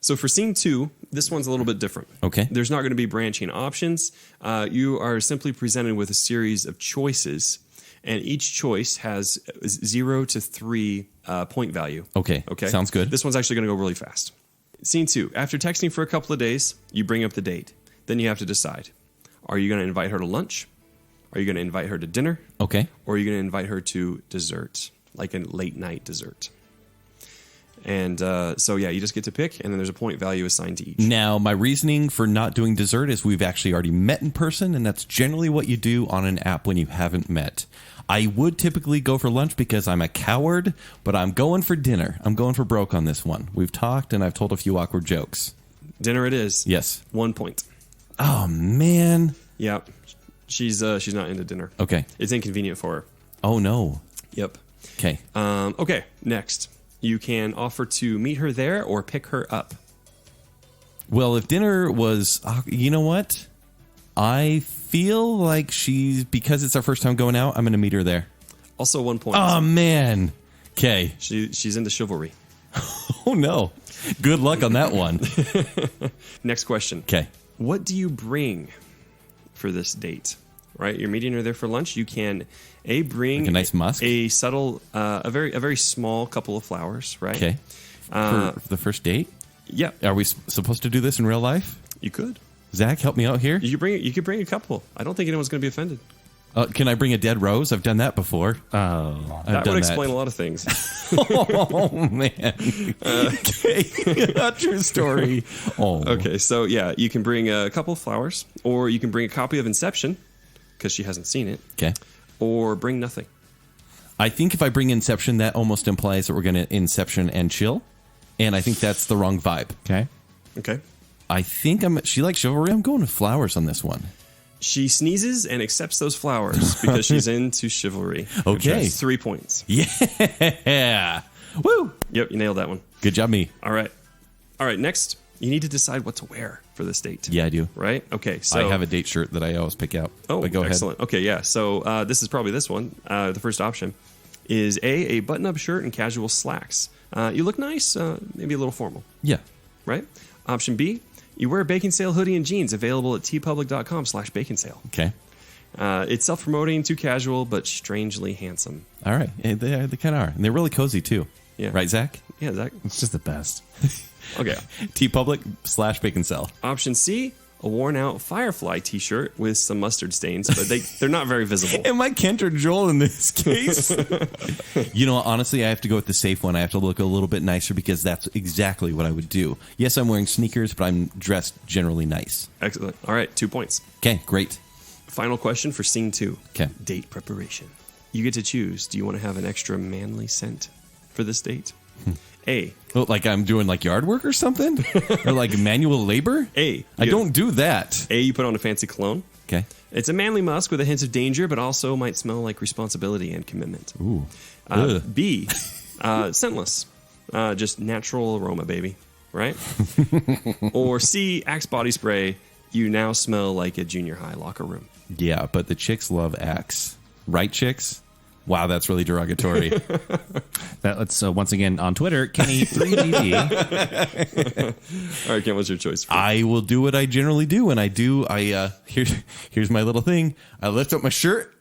So for scene 2, this one's a little bit different. Okay. There's not going to be branching options. You are simply presented with a series of choices, and each choice has 0 to 3 point value. Okay. Okay. Sounds good. This one's actually going to go really fast. Scene 2. After texting for a couple of days, you bring up the date. Then you have to decide. Are you going to invite her to lunch? Are you going to invite her to dinner? Okay. Or are you going to invite her to dessert, like a late night dessert? And so, yeah, you just get to pick, and then there's a point value assigned to each. Now, my reasoning for not doing dessert is we've actually already met in person, and that's generally what you do on an app when you haven't met. I would typically go for lunch because I'm a coward, but I'm going for dinner. I'm going for broke on this one. We've talked, and I've told a few awkward jokes. Dinner it is. Yes. 1 point. Oh, man. Yeah. She's not into dinner. Okay. It's inconvenient for her. Oh, no. Yep. Okay. Okay, next. You can offer to meet her there or pick her up. Well, if dinner was, you know what? I feel like because it's our first time going out, I'm going to meet her there. Also 1 point. Oh, man. Okay. She's into chivalry. Oh, no. Good luck on that one. Next question. Okay. What do you bring for this date? Right, you're meeting her there for lunch. You can bring Like a nice musk? a subtle, a very small couple of flowers. Right. Okay. For the first date? Yeah, Are we supposed to do this in real life? you could. Zach, help me out here. You could bring a couple. I don't think anyone's going to be offended. Can I bring a dead rose? I've done that before. Oh. That would explain a lot of things. Oh, man. Okay. True story. Oh. Okay, so yeah, you can bring a couple of flowers, or you can bring a copy of Inception because she hasn't seen it, Okay. or bring nothing. I think if I bring Inception, that almost implies that we're going to Inception and chill. And I think that's the wrong vibe. Okay. Okay. I think she likes chivalry. I'm going with flowers on this one. She sneezes and accepts those flowers because she's into chivalry. Okay. 3 points. Yeah. Woo. Yep, you nailed that one. Good job, me. All right. Next, you need to decide what to wear for this date. Yeah, I do. Right? Okay, so I have a date shirt that I always pick out. Oh, But go excellent. Okay, yeah. So this is probably this one. The first option is a button-up shirt and casual slacks. You look nice, maybe a little formal, ahead. Yeah. right? Option B, you wear a Baconsale hoodie and jeans, available at tpublic.com/Baconsale. Okay. It's self-promoting, too casual, but strangely handsome. All right. They kind of are. And they're really cozy, too. Yeah. Right, Zach? Yeah, Zach. It's just the best. Okay. tpublic/Baconsale. Option C, a worn-out Firefly T-shirt with some mustard stains, but they're not very visible. Am I Kent or Joel in this case? You know, honestly, I have to go with the safe one. I have to look a little bit nicer because that's exactly what I would do. Yes, I'm wearing sneakers, but I'm dressed generally nice. Excellent. All right, 2 points. Okay, great. Final question for scene 2. 'Kay. Date preparation. You get to choose. Do you want to have an extra manly scent for this date? A. Oh, like I'm doing like yard work or something? Or like manual labor? A. I don't do that. A. You put on a fancy cologne. Okay. It's a manly musk with a hint of danger, but also might smell like responsibility and commitment. Ooh. Ugh. B. Scentless. Just natural aroma, baby. Right? Or C. Axe body spray. You now smell like a junior high locker room. Yeah, but the chicks love Axe. Right, chicks? Wow, that's really derogatory. Let's once again on Twitter, Kenny3DD. All right, Ken, what's your choice? I will do what I generally do, and here's my little thing. I lift up my shirt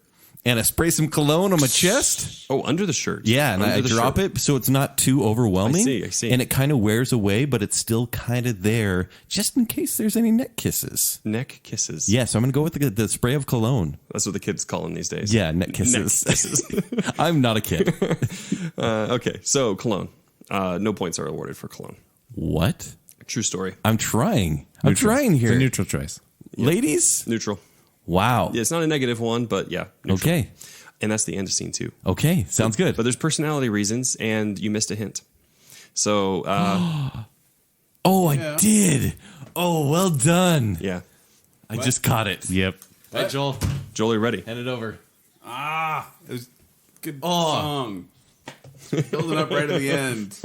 and I spray some cologne on my chest. Oh, under the shirt. Yeah, and Under I the drop shirt. it so it's not too overwhelming. I see. And it kind of wears away, but it's still kind of there just in case there's any neck kisses. Neck kisses. Yeah, so I'm going to go with the spray of cologne. That's what the kids call them these days. Yeah, neck kisses. Neck kisses. I'm not a kid. Okay, so cologne. No points are awarded for cologne. What? True story. I'm trying. I'm trying It's here. a neutral choice. Ladies? Neutral. Wow. Yeah, it's not a negative one, but yeah. Neutral. Okay. And that's the end of scene 2. Okay. Sounds good. But there's personality reasons, and you missed a hint. So, Oh, I did. Oh, well done. yeah. I just caught it. Yep. All right, Joel. Joel, are you ready? Hand it over. It was good song. Building up right at the end.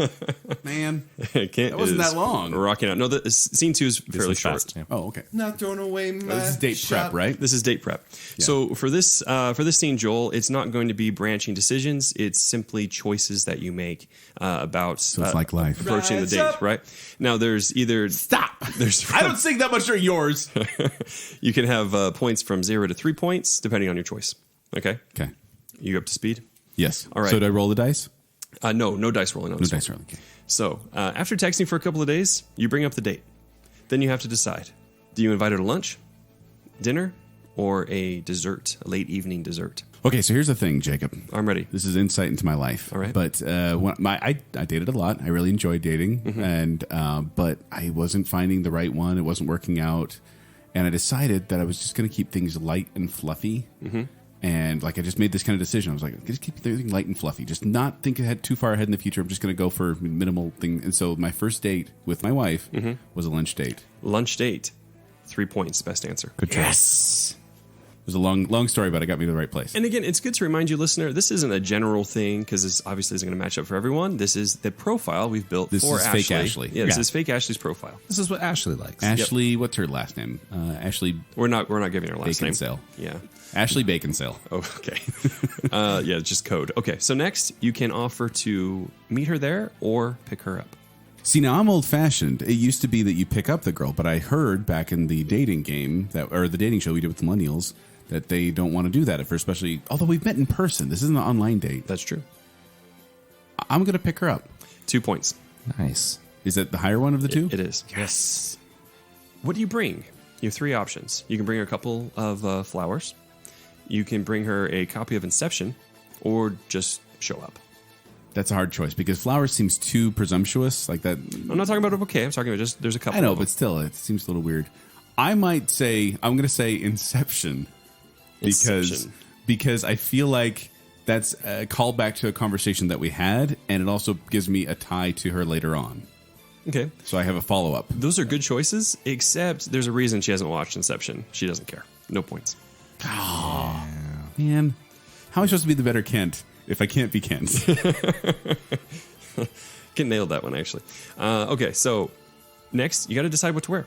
Man. That wasn't that long. Rocking out. No, scene 2 is fairly was short. fast, yeah. Oh, okay. Not throwing away my This is date prep, right? This is date prep. So for this scene, Joel, it's not going to be branching decisions. It's simply choices that you make about So it's like life. approaching the Rise date. up. Right now, there's either Stop. there's I don't sing that much during yours. you can have points from 0 to 3 points depending on your choice. Okay, Okay. you up to speed? Yes. All right. So do I roll the dice? No dice rolling on No this one. dice rolling. Okay. So, after texting for a couple of days, you bring up the date. Then you have to decide. Do you invite her to lunch, dinner, or a dessert, a late evening dessert? Okay, so here's the thing, Jacob. I'm ready. This is insight into my life. All right. But I dated a lot. I really enjoyed dating, and but I wasn't finding the right one. It wasn't working out, and I decided that I was just going to keep things light and fluffy. And like I just made this kind of decision. I was like, just keep everything light and fluffy. Just not think ahead too far ahead in the future. I'm just going to go for minimal thing. And so my first date with my wife was a lunch date. Lunch date, 3 points, best answer. Good choice. was a long story, but it got me to the right place. And again, it's good to remind you, listener, this isn't a general thing because this obviously isn't going to match up for everyone. This is the profile we've built This for is Ashley. fake Ashley. Yeah, this Yeah. is fake Ashley's profile. This is what Ashley likes. Ashley, what's her last name? Ashley We're not giving her last name. Baconsale. Yeah. Ashley Baconsale. Oh, okay. Yeah, just code. Okay, so next you can offer to meet her there or pick her up. See, now I'm old fashioned. It used to be that you pick up the girl, but I heard back in the dating game or the dating show we did with the millennials that they don't want to do that especially. Although we've met in person, this isn't an online date. That's true. I'm going to pick her up. 2 points. Nice. Is it the higher one of the two? It is. Yes. What do you bring? You have 3 options. You can bring her a couple of flowers. You can bring her a copy of Inception, or just show up. That's a hard choice because flowers seems too presumptuous, like that. I'm not talking about a bouquet. I'm talking about just there's a couple. I know, of them. but still, it seems a little weird. I'm going to say Inception because I feel like that's a callback to a conversation that we had, and it also gives me a tie to her later on. Okay. So I have a follow up. Those are good choices, except there's a reason she hasn't watched Inception. She doesn't care. No points. Man, how am I supposed to be the better Kent if I can't be Kent? Kent nailed that one, actually. Okay, so next, you got to decide what to wear.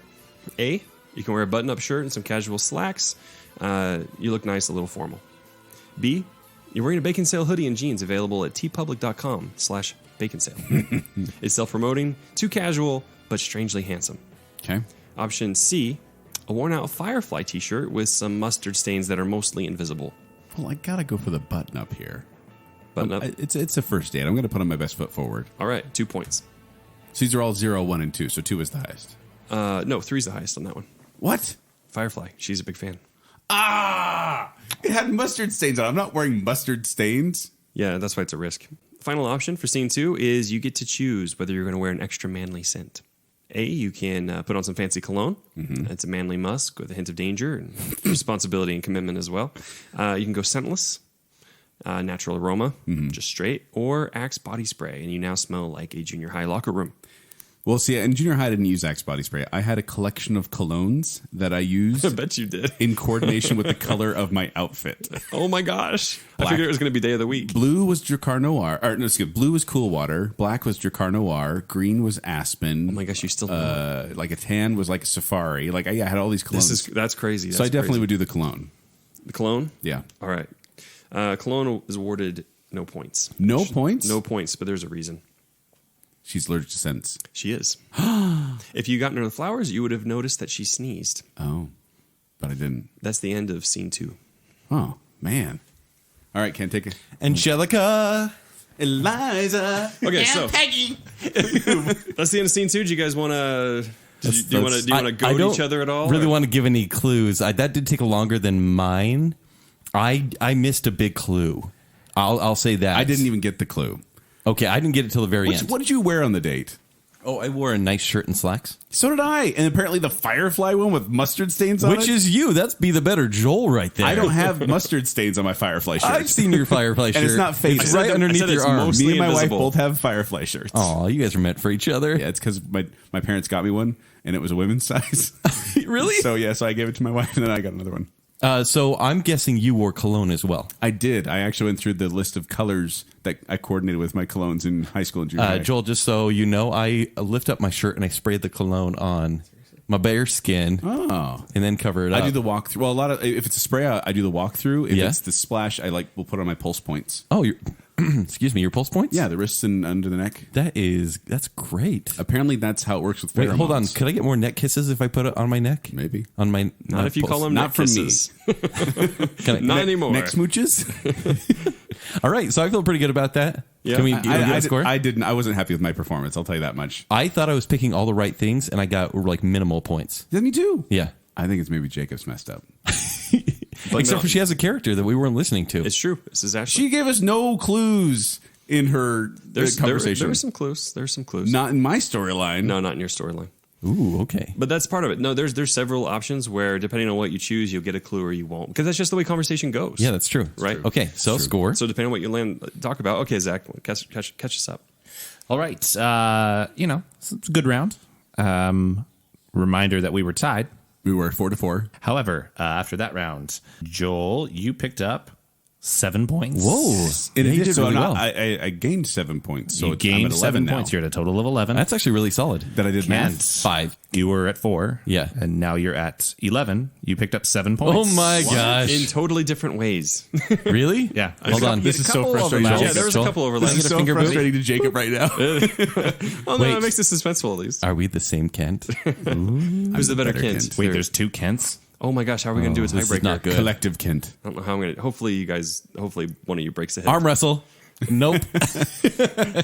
A, you can wear a button-up shirt and some casual slacks. You look nice, a little formal. B, you're wearing a Baconsale hoodie and jeans available at tpublic.com/Baconsale. It's self-promoting, too casual, but strangely handsome. Okay. Option C, a worn-out Firefly t-shirt with some mustard stains that are mostly invisible. Well, I gotta go for the button up here. Button up. It's a first date. I'm gonna put on my best foot forward. All right, 2 points. So these are all 0, 1, and 2. So 2 is the highest. No, 3's the highest on that one. What? Firefly, she's a big fan. Ah! It had mustard stains on it. I'm not wearing mustard stains. Yeah, that's why it's a risk. Final option for scene 2 is you get to choose whether you're going to wear an extra manly scent. A, you can put on some fancy cologne. It's a manly musk with a hint of danger and responsibility and commitment as well. You can go scentless, natural aroma, just straight, or Axe body spray, and you now smell like a junior high locker room. Well, see, in junior high, I didn't use Axe body spray. I had a collection of colognes that I used I bet you did. in coordination with the color of my outfit. Oh my gosh. Black. I figured it was going to be day of the week. Blue was Dracar Noir. Or, no, excuse me, blue was Cool Water. Black was Dracar Noir. Green was Aspen. Oh my gosh, you still know. Like a tan was like a Safari. Like, I had all these colognes. That's crazy. So I definitely would do the cologne. The cologne? Yeah. All right. Cologne is awarded no points. No points? No points, but there's a reason. She's allergic to scents. She is. If you gotten her the flowers, you would have noticed that she sneezed. Oh, but I didn't. That's the end of scene 2. Oh, man. All right, Ken, take it. Angelica, Eliza. Okay, so Peggy. That's the end of scene 2. Do you guys want to? Do you want to go to each other at all? Really or? want to give any clues? That did take longer than mine. I missed a big clue. I'll say that I didn't even get the clue. Okay, I didn't get it till the very end. What did you wear on the date? Oh, I wore a nice shirt and slacks. So did I. And apparently the Firefly one with mustard stains on it. Which is you. That's be the better Joel right there. I don't have mustard stains on my Firefly shirt. I've seen your Firefly shirt. And it's not fake. It's right underneath your arm. mostly Me and my invisible. wife both have Firefly shirts. Oh, you guys are meant for each other. Yeah, it's because my parents got me one, and it was a women's size. Really? So I gave it to my wife, and then I got another one. So I'm guessing you wore cologne as well. I did. I actually went through the list of colors that I coordinated with my colognes in high school and junior high. Joel, just so you know, I lift up my shirt and I sprayed the cologne on my bare skin. Oh. And then cover it up. I do the walkthrough. Well, if it's a spray, I do the walkthrough. If Yeah? it's the splash, will put on my pulse points. Oh, excuse me, your pulse points? Yeah, the wrists and under the neck. That's great. Apparently, that's how it works with Wait, pheromones. hold on. Could I get more neck kisses if I put it on my neck? Maybe. On my Not if you call them Not neck from me. kisses. Can I, Not anymore. Neck smooches? All right, so I feel pretty good about that. Yeah. Can we give a score? I didn't. I wasn't happy with my performance. I'll tell you that much. I thought I was picking all the right things, and I got like minimal points. Yeah, me too. Yeah. I think it's maybe Jacob's messed up. Except for she has a character that we weren't listening to. It's true. This is actually. She gave us no clues in her conversation. There were some clues. There's some clues. Not in my storyline. No, not in your storyline. Ooh, okay. But that's part of it. No, there's several options where depending on what you choose, you'll get a clue or you won't. Because that's just the way conversation goes. Yeah, that's true. Right. Okay, so score. So depending on what you talk about. Okay, Zach, catch us up. All right. It's a good round. Reminder that we were tied We were 4-4. However, after that round, Joel, you picked up 7 points. Whoa. In Yeah, you addition, did so really well. I gained 7 points. So You I'm gained at 11 7 now. points. You're at a total of 11. That's actually really solid. That I did Kent, math. 5. You were at 4. Yeah. And now you're at 11. You picked up 7 points. Oh my In gosh. totally different ways. Really? Yeah. Hold on. This is so frustrating. overlaps. Yeah, there was a couple overlaps. This is so finger boot? frustrating to Jacob right now. Oh, no, Wait. it makes it suspenseful at least. Are we the same Kent? Who's the better Kent? Kent. Wait, There- there's 2 Kents? Oh my gosh, how are we going to do a This is tiebreaker? not good. Collective Kent. I don't know how I'm going to. Hopefully one of you breaks a hip. Arm wrestle. Nope.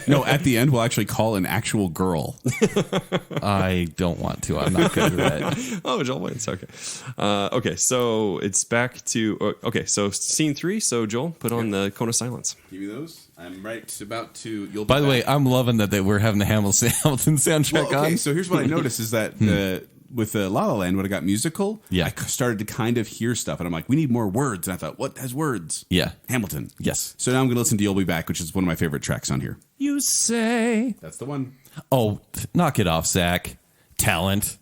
No, at the end, we'll actually call an actual girl. I don't want to. I'm not good at that. Oh, Joel wins. Okay. Okay, so it's back to. Okay, so scene 3. So, Joel, put on the cone of silence. Give me those. I'm right about to. You'll. By the way, I'm loving that we're having the Hamilton soundtrack Well, okay, on. so here's what I noticed is that with La La Land, when it got musical, Yeah. I started to kind of hear stuff, and I'm like, we need more words. And I thought, what has words? Yeah. Hamilton. Yes. So now I'm going to listen to You'll Be Back, which is one of my favorite tracks on here. You say. That's the one. Oh, knock it off, Zach. Talent.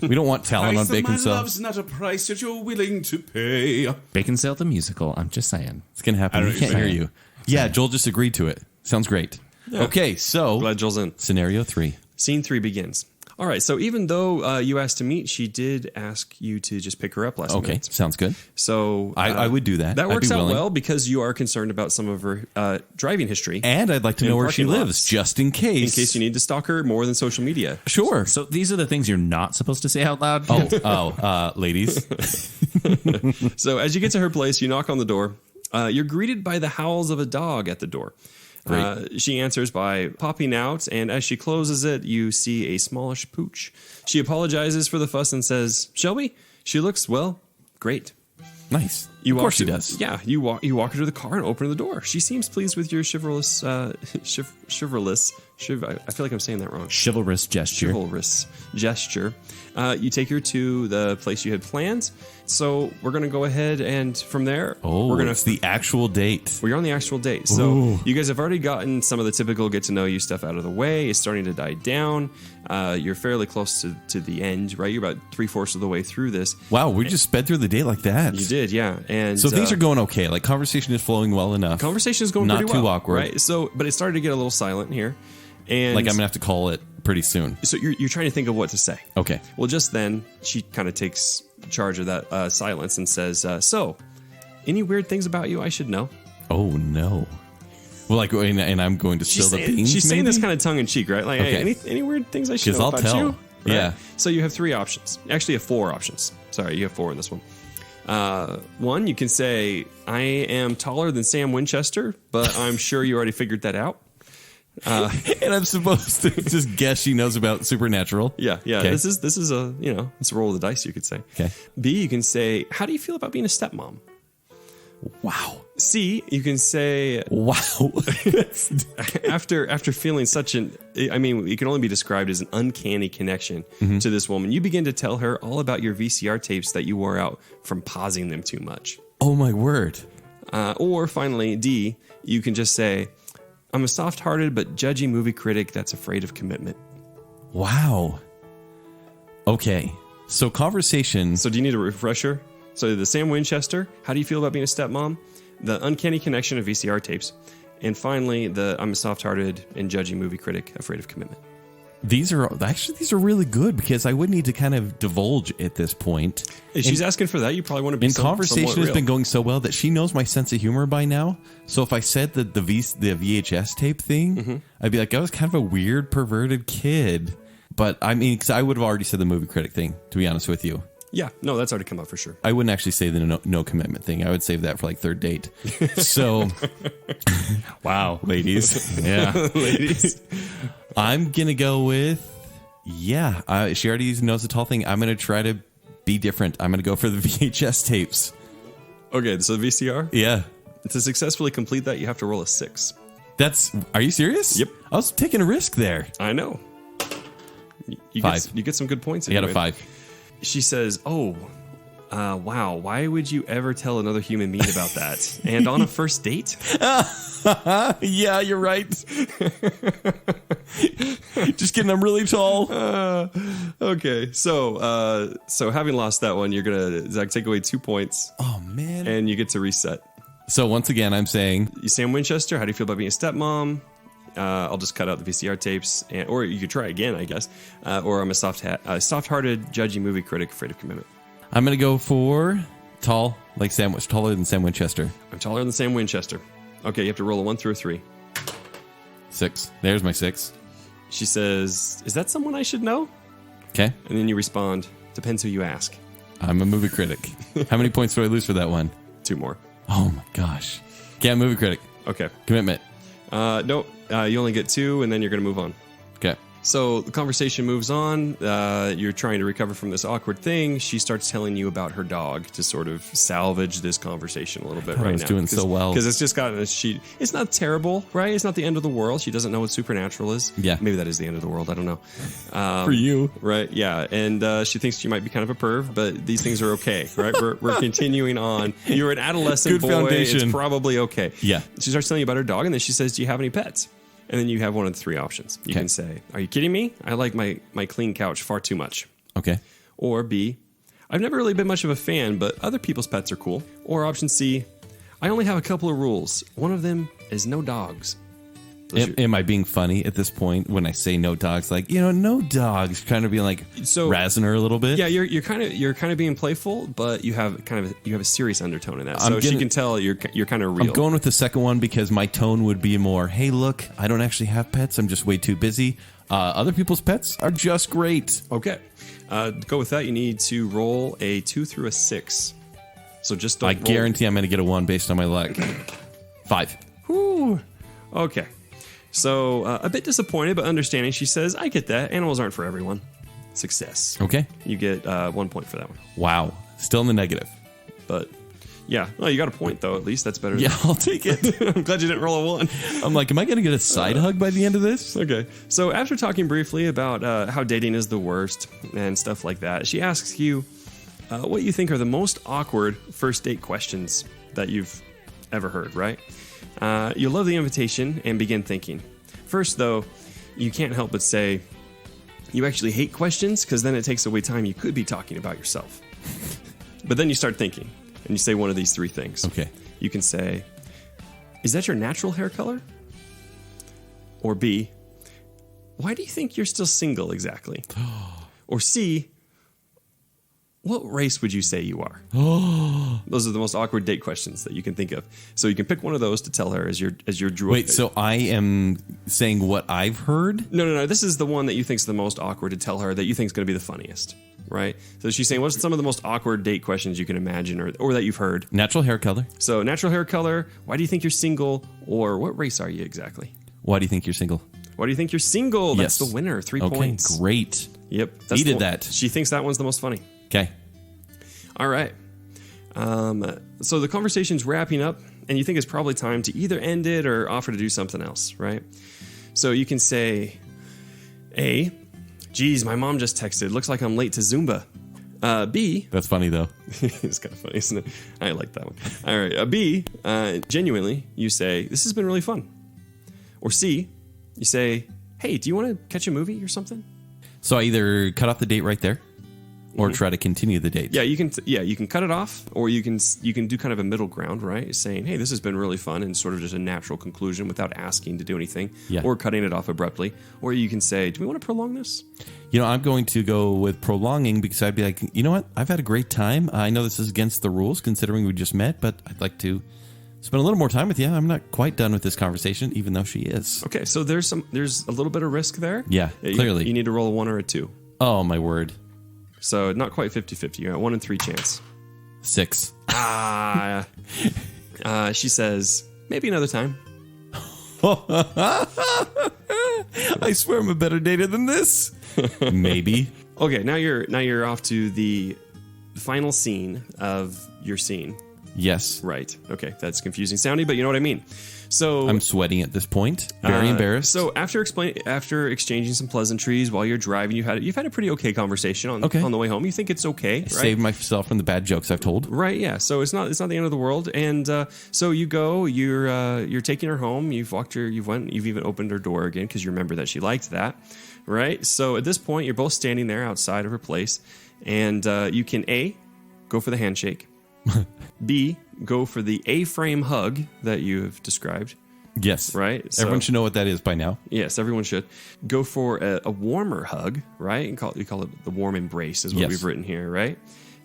We don't want talent on Bacon Cell. love's not a price that you're willing to pay. Baconsale the musical. I'm just saying. It's going to happen. I don't We know can't what hear you're you. Yeah, Joel just agreed to it. Sounds great. Okay, so Glad Joel's in. scenario 3. Scene 3 begins. All right, so even though you asked to meet, she did ask you to just pick her up last Okay, minute. sounds good. So I would do that. That I'd works be out willing. well because you are concerned about some of her driving history. And I'd like to know In where she parking lives, lots. just in case. in case you need to stalk her more than social media. Sure. So these are the things you're not supposed to say out loud? Ladies. So as you get to her place, you knock on the door. You're greeted by the howls of a dog at the door. She answers by popping out, and as she closes it, you see a smallish pooch. She apologizes for the fuss and says, "Shelby, she looks, well, great." Nice. You of walk course she her- does. Yeah, you walk her to the car and open the door. She seems pleased with your chivalrous, I feel like I'm saying that wrong. Chivalrous gesture. Chivalrous gesture. You take her to the place you had planned. So we're going to go ahead and from there, Oh, we're going it's the actual date. We're on the actual date. So you guys have already gotten some of the typical get to know you stuff out of the way. It's starting to die down. You're fairly close to the end, right? You're about 3/4 of the way through this. Wow, we just sped through the date like that. You did, yeah. And So things are going okay. Like conversation is flowing well enough. conversation is going Not pretty too well, awkward. right? So, but it started to get a little silent here, and Like I'm gonna have to call it pretty soon. so you're trying to think of what to say. Okay. Well, just then she kind of takes charge of that silence and says, "So, any weird things about you I should know?" Oh no. Well, like, and I'm going to spill the beans. She's saying this maybe? kind of tongue in cheek, right? Like, Okay. hey, any weird things I should 'Cause know I'll about tell. you? Right? Yeah. So you have 3 options. Actually, you have 4 options. Sorry, you have 4 in this one. One, you can say, "I am taller than Sam Winchester," but I'm sure you already figured that out. And I'm supposed to just guess she knows about supernatural. Yeah. Okay. This is a it's a roll of the dice, you could say. Okay. B, you can say, "How do you feel about being a stepmom?" Wow. C, you can say, Wow. after feeling such it can only be described as an uncanny connection to this woman, you begin to tell her all about your VCR tapes that you wore out from pausing them too much. Oh my word. Or finally, D, you can just say, "I'm a soft-hearted but judgy movie critic that's afraid of commitment." Wow. Okay. So conversation. So do you need a refresher? So the Sam Winchester, how do you feel about being a stepmom? The uncanny connection of VCR tapes. And finally, the "I'm a soft-hearted and judgy movie critic afraid of commitment." These are really good because I would need to kind of divulge at this point. If she's asking for that, you probably want to be And conversation somewhat has real. been going so well that she knows my sense of humor by now. So if I said that the VHS tape thing, I'd be like, I was kind of a weird, perverted kid. But I mean, because I would have already said the movie critic thing, to be honest with you. Yeah, no, that's already come up for sure. I wouldn't actually say the no commitment thing. I would save that for like third date. So, Wow. ladies, Yeah. Ladies. I'm going to go with, she already knows the tall thing. I'm going to try to be different. I'm going to go for the VHS tapes. Okay, so the VCR. Yeah. To successfully complete that, you have to roll a 6. Are you serious? Yep. I was taking a risk there. I know. You 5. you get some good points. I got a anyway. 5. She says, "Oh, wow, why would you ever tell another human being about that? And on a first date?" Yeah, you're right. Just kidding. I'm really tall. Okay, so having lost that one, you're gonna Zach take away 2 points, Oh man. and you get to reset. So once again, I'm saying You Sam Winchester, how do you feel about being a stepmom? I'll just cut out the VCR tapes, or you could try again, I guess. Or I'm a soft-hearted, judgy movie critic afraid of commitment. I'm gonna go for tall, like sandwich, taller than Sam Winchester. I'm taller than Sam Winchester. Okay, you have to roll a 1 through a 3. 6. There's my 6. She says, "Is that someone I should know?" Okay. And then you respond, "Depends who you ask." I'm a movie critic. How many points do I lose for that one? 2 more. Oh my gosh. Yeah, movie critic. Okay. Commitment. No, you only get 2, and then you're going to move on. Okay. So the conversation moves on. You're trying to recover from this awkward thing. She starts telling you about her dog to sort of salvage this conversation a little bit I right was now. doing so well. Because it's just gotten a sheet. It's not terrible, right? It's not the end of the world. She doesn't know what supernatural is. Yeah. Maybe that is the end of the world. I don't know. For you. Right, yeah. And she thinks she might be kind of a perv, but these things are okay, right? We're continuing on. You're an adolescent Good boy. foundation. It's probably okay. Yeah. She starts telling you about her dog, and then she says, "Do you have any pets?" And then you have one of the 3 options. You Okay. can say, "Are you kidding me? I like my clean couch far too much." Okay. Or B, "I've never really been much of a fan, but other people's pets are cool." Or option C, "I only have a couple of rules. One of them is no dogs." Those are- Am I being funny at this point when I say no dogs? Like, no dogs. Kind of being like razzing her a little bit. Yeah, you're kind of being playful, but you have a serious undertone in that. I'm So she gonna- can tell you're kind of real. I'm going with the second one because my tone would be more, hey, look, I don't actually have pets. I'm just way too busy. Other people's pets are just great. Okay. To go with that, you need to roll a 2 through a 6. So just don't I roll. guarantee I'm going to get a 1 based on my luck. 5. Whew. Okay. So a bit disappointed, but understanding. She says, "I get that. Animals aren't for everyone." Success. Okay. You get 1 point for that one. Wow. Still in the negative. But yeah, well, you got a point though. At least that's better. Yeah, I'll take it. I'm glad you didn't roll a 1. I'm like, am I going to get a side hug by the end of this? Okay. So after talking briefly about how dating is the worst and stuff like that, she asks you what you think are the most awkward first date questions that you've ever heard, right? You love the invitation and begin thinking. First, though, you can't help but say you actually hate questions because then it takes away time you could be talking about yourself. But then you start thinking and you say one of these 3 things. Okay. You can say, "Is that your natural hair color?" Or B, "Why do you think you're still single exactly?" Or C, "What race would you say you are?" Those are the most awkward date questions that you can think of. So you can pick one of those to tell her as your drew. Wait, so I am saying what I've heard? No. This is the one that you think is the most awkward to tell her that you think is going to be the funniest, right? So she's saying, what's some of the most awkward date questions you can imagine or that you've heard? Natural hair color. So natural hair color, why do you think you're single, or what race are you exactly? Why do you think you're single? Why do you think you're single? That's Yes. the winner. 3 Okay, points. great. Yep. Needed the one- that. She thinks that one's the most funny. Okay. All right. So the conversation's wrapping up, and you think it's probably time to either end it or offer to do something else, right? So you can say, A, "Geez, my mom just texted. Looks like I'm late to Zumba." B, That's funny, though. it's kind of funny, isn't it? I like that one. All right. B, genuinely, you say, "This has been really fun." Or C, you say, "Hey, do you want to catch a movie or something?" So I either cut off the date right there or try to continue the date. Yeah, you can cut it off, or you can do kind of a middle ground, right? Saying, "Hey, this has been really fun," and sort of just a natural conclusion without asking to do anything, Yeah. or cutting it off abruptly. Or you can say, "Do we want to prolong this?" I'm going to go with prolonging because I'd be like, you know what? I've had a great time. I know this is against the rules considering we just met, but I'd like to spend a little more time with you. I'm not quite done with this conversation, even though she is. Okay, so there's a little bit of risk there. Yeah, clearly. You need to roll a 1 or a 2. Oh, my word. So not quite 50-50. You're at 1 in 3 chance. 6. She says, "Maybe another time." I swear I'm a better dater than this. Maybe. Okay, now you're off to the final scene of your scene. Yes. Right. Okay. That's confusing sounding, but you know what I mean. So I'm sweating at this point. Very embarrassed. So after exchanging some pleasantries while you're driving, you've had a pretty okay conversation on the way home. You think it's okay, right? Saved myself from the bad jokes I've told. Right, yeah. So it's not the end of the world. And so you go, you're taking her home. You've even opened her door again because you remember that she liked that, right? So at this point, you're both standing there outside of her place, and you can A, go for the handshake, B, go for the A-frame hug that you have described. Yes. Right? So, Everyone should know what that is by now. yes, everyone should. Go for a warmer hug, right? And you call it the warm embrace is what Yes. we've written here, right?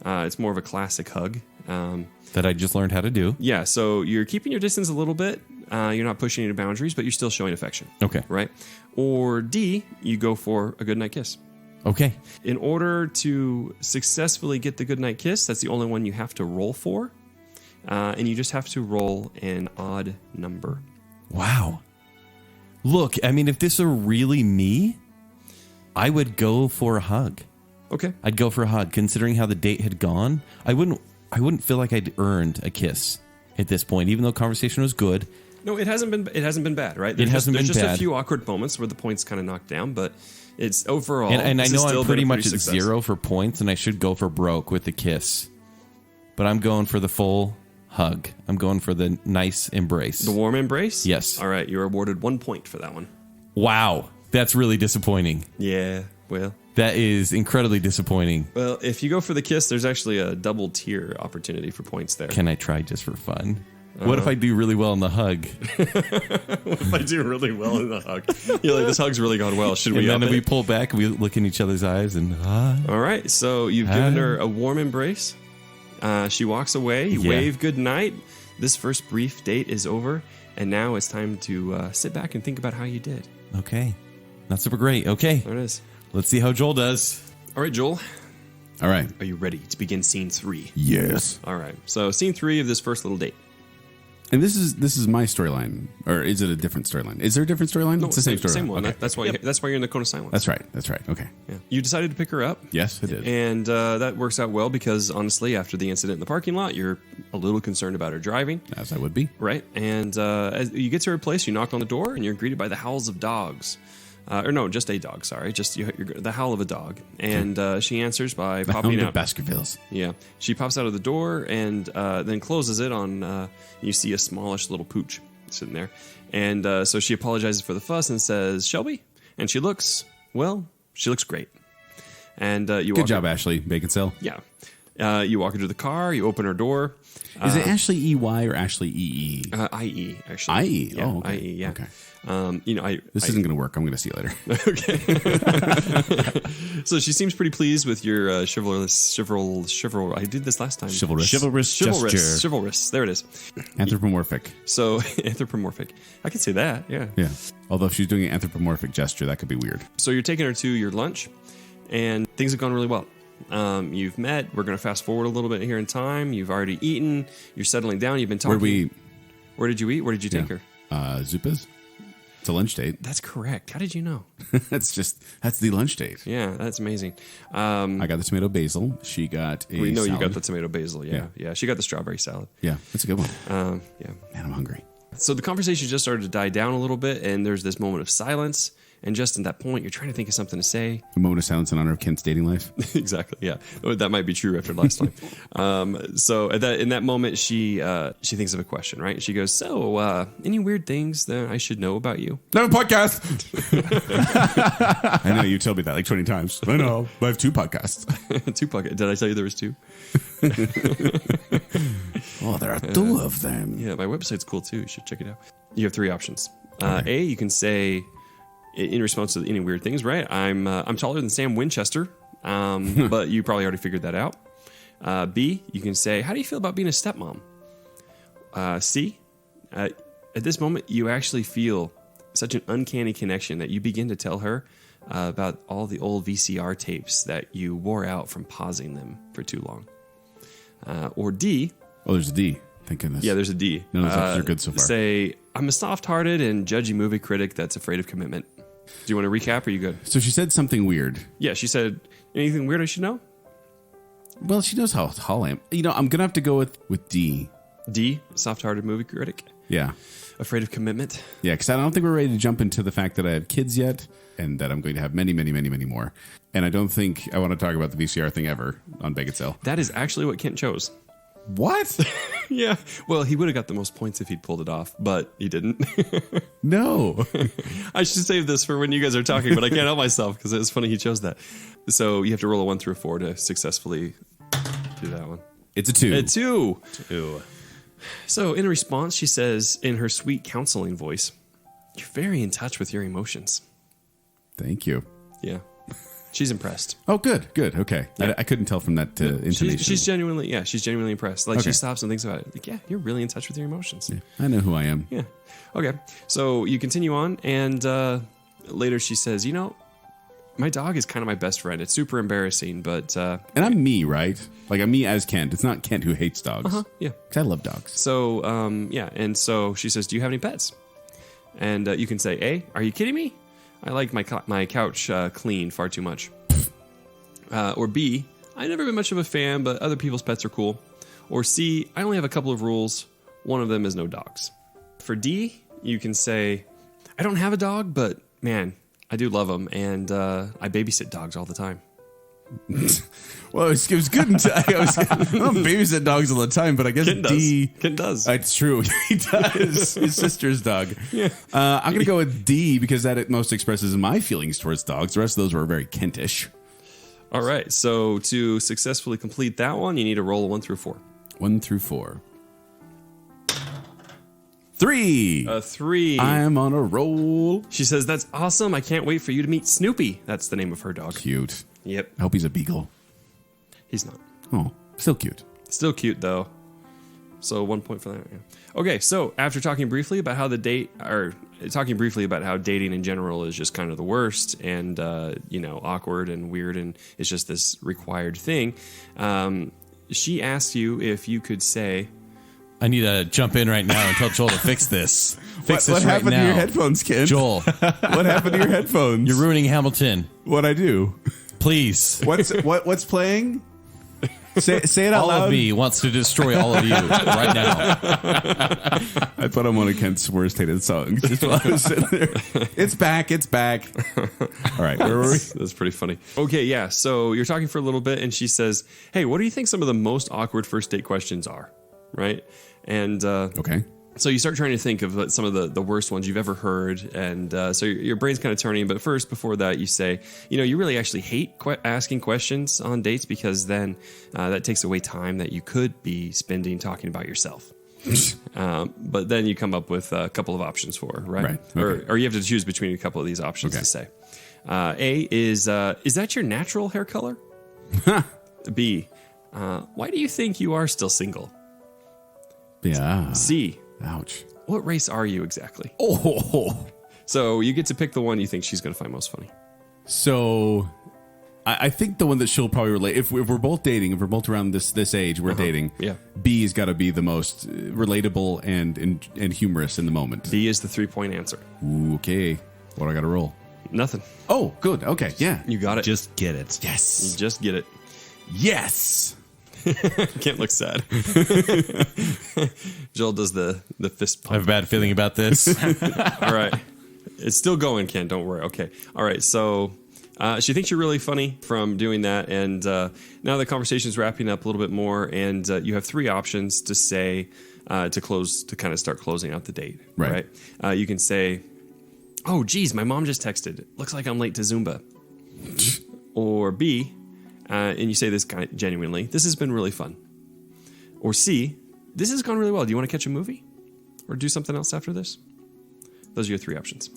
It's more of a classic hug. That I just learned how to do. Yeah, so you're keeping your distance a little bit. You're not pushing any boundaries, but you're still showing affection. Okay. Right? Or D, you go for a goodnight kiss. Okay. In order to successfully get the goodnight kiss, that's the only one you have to roll for. And you just have to roll an odd number. Wow. Look, I mean, if this were really me, I would go for a hug. Okay. I'd go for a hug. Considering how the date had gone, I wouldn't feel like I'd earned a kiss at this point, even though conversation was good. No, it hasn't been bad, right? It hasn't been There's just bad. a few awkward moments where the points kind of knocked down, but it's overall. And I this know has still I'm been pretty a much at success. 0 for points, and I should go for broke with the kiss. But I'm going for the full hug. I'm going for the nice embrace. The warm embrace? Yes. All right, you're awarded 1 point for that one. Wow. That's really disappointing. Yeah, well. That is incredibly disappointing. Well, if you go for the kiss, there's actually a double tier opportunity for points there. Can I try just for fun? What if I do really well in the hug? If I do really well in the hug? You're like, this hug's really gone well. Should we And up then we it? pull back and we look in each other's eyes and All right, so you've given her a warm embrace. She walks away. You Yeah. wave goodnight. This first brief date is over, and now it's time to sit back and think about how you did. okay. Not super great. Okay. There it is. Let's see how Joel does. All right, Joel, All right. are you ready to begin scene 3? Yes. All right, so scene 3 of this first little date. And this is my storyline, or is it a different storyline? Is there a different storyline? No, it's the same storyline. Same one. Okay. That's why you're in the cone of silence. That's right. That's right. Okay. Yeah. You decided to pick her up. Yes, I did. And that works out well because, honestly, after the incident in the parking lot, you're a little concerned about her driving, As I would be. right? And as you get to her place, you knock on the door, and you're greeted by the howls of dogs. Or no, just a dog, sorry. Just the howl of a dog. And she answers by The popping Hound out. of Baskervilles. Yeah. She pops out of the door and then closes it on, you see a smallish little pooch sitting there. And so she apologizes for the fuss and says, Shelby? And she looks great. And you Good walk job, Ashley Baconsale. Yeah. You walk her to the car, you open her door. Is it Ashley EY or Ashley EE? IE, actually. IE? Yeah, Oh, okay. IE, yeah. Okay. This isn't going to work. I'm going to see you later. So she seems pretty pleased with your chivalrous. I did this last time. Chivalrous. Chivalrous. There it is. Anthropomorphic. So anthropomorphic. I can say that. Yeah. Yeah. Although if she's doing an anthropomorphic gesture, that could be weird. So you're taking her to your lunch, and things have gone really well. You've met. We're going to fast forward a little bit here in time. You've already eaten. You're settling down. You've been talking. Where did you eat? Where did you take her? Zupa's. It's a lunch date. That's correct. How did you know? that's the lunch date. Yeah, that's amazing. I got the tomato basil. She got a We know you salad. got the tomato basil. Yeah. She got the strawberry salad. Yeah, that's a good one. Yeah. Man, I'm hungry. So the conversation just started to die down a little bit, and there's this moment of silence. And just in that point, you're trying to think of something to say. A moment of silence in honor of Kent's dating life. Exactly. Yeah, that might be true after last time. So in that moment, she thinks of a question. Right? She goes, "So, any weird things that I should know about you?" No podcast. I know you told me that like 20 times. I know. I have 2 podcasts. 2 pocket. Did I tell you there was 2? Oh, there are 2 of them. Yeah, my website's cool too. You should check it out. You have 3 options. A, you can say in response to any weird things, right? I'm taller than Sam Winchester, but you probably already figured that out. B, you can say, how do you feel about being a stepmom? C, at this moment, you actually feel such an uncanny connection that you begin to tell her about all the old VCR tapes that you wore out from pausing them for too long. Or D. Oh, there's a D. Thank goodness. Yeah, there's a D. None of those options are good so far. Say, I'm a soft-hearted and judgy movie critic that's afraid of commitment. Do you want to recap, or are you good? So she said something weird. Yeah, she said, anything weird I should know? Well, she knows how tall I am. I'm going to have to go with D. D, soft-hearted movie critic. Yeah. Afraid of commitment. Yeah, because I don't think we're ready to jump into the fact that I have kids yet and that I'm going to have many, many, many, many more. And I don't think I want to talk about the VCR thing ever on Baconsale. That is actually what Kent chose. What? Yeah. Well, he would have got the most points if he'd pulled it off, but he didn't. No. I should save this for when you guys are talking, but I can't help myself because it's funny he chose that. So you have to roll a 1 through a 4 to successfully do that one. It's a 2. A 2. So in response, she says in her sweet counseling voice, "You're very in touch with your emotions." Thank you. Yeah. She's impressed. Oh, good. Okay. Yeah. I couldn't tell from that intonation. She's genuinely impressed. Like Okay. she stops and thinks about it. Like, yeah, you're really in touch with your emotions. Yeah, I know who I am. Yeah. Okay. So you continue on, and later she says, my dog is kind of my best friend. It's super embarrassing, but... And I'm me, right? Like, I'm me as Kent. It's not Kent who hates dogs. yeah. Because I love dogs. So, and so she says, do you have any pets? And you can say, A, are you kidding me? I like my couch clean far too much. Or B, I've never been much of a fan, but other people's pets are cool. Or C, I only have a couple of rules. One of them is no dogs. For D, you can say, I don't have a dog, but man, I do love them, and I babysit dogs all the time. Well, it was good until I don't babysit dogs all the time, but I guess Kent does. It's true. He does. His sister's dog. Yeah. I'm going to go with D because that it most expresses my feelings towards dogs. The rest of those were very Kentish. All right. So to successfully complete that one, you need to roll a 1 through 4. 1 through 4. 3. A 3. I'm on a roll. She says, that's awesome. I can't wait for you to meet Snoopy. That's the name of her dog. Cute. Yep. I hope he's a beagle. He's not. Oh, still cute. Still cute, though. So 1 point for that. Yeah. Okay, so after talking briefly about how dating in general is just kind of the worst and, awkward and weird and it's just this required thing, she asks you if you could say... I need to jump in right now and tell Joel to fix this. Fix What this right happened now. to your headphones, Ken? Joel, What happened to your headphones? you're ruining Hamilton. What'd I do? Please. What's playing? Say it out All loud. of me wants to destroy all of you right now. I put on one of Kent's worst hated songs just while I was sitting there. It's back. All right, where were we? That's pretty funny. Okay, yeah, so you're talking for a little bit and she says, hey, what do you think some of the most awkward first date questions are? Right? And Okay. so you start trying to think of some of the worst ones you've ever heard, and so your brain's kind of turning. But first, before that, you say, you really actually hate asking questions on dates because then that takes away time that you could be spending talking about yourself. But then you come up with a couple of options for her, right? Right. Okay. Or you have to choose between a couple of these options Okay. to say. A is that your natural hair color? B, why do you think you are still single? Yeah. C, Ouch. what race are you exactly? Oh. So you get to pick the one you think she's going to find most funny. So I think the one that she'll probably relate, if we're both dating, if we're both around this age, we're dating. Yeah. B's got to be the most relatable and humorous in the moment. B is the 3-point answer. Ooh, okay. What do I got to roll? Nothing. Oh, good. Okay. Yeah. You got it. Just get it. You Yes. just get it. Yes. Can't look sad. Joel does the fist I pump. have a bad feeling about this. All right. It's still going, Ken. Don't worry. Okay. All right. So she thinks you're really funny from doing that. And now the conversation's wrapping up a little bit more. And you have 3 options to say to kind of start closing out the date. Right. You can say, oh, geez, my mom just texted. Looks like I'm late to Zumba. Or B, and you say this kind of genuinely, this has been really fun. Or C, this has gone really well. Do you want to catch a movie? Or do something else after this? Those are your 3 options.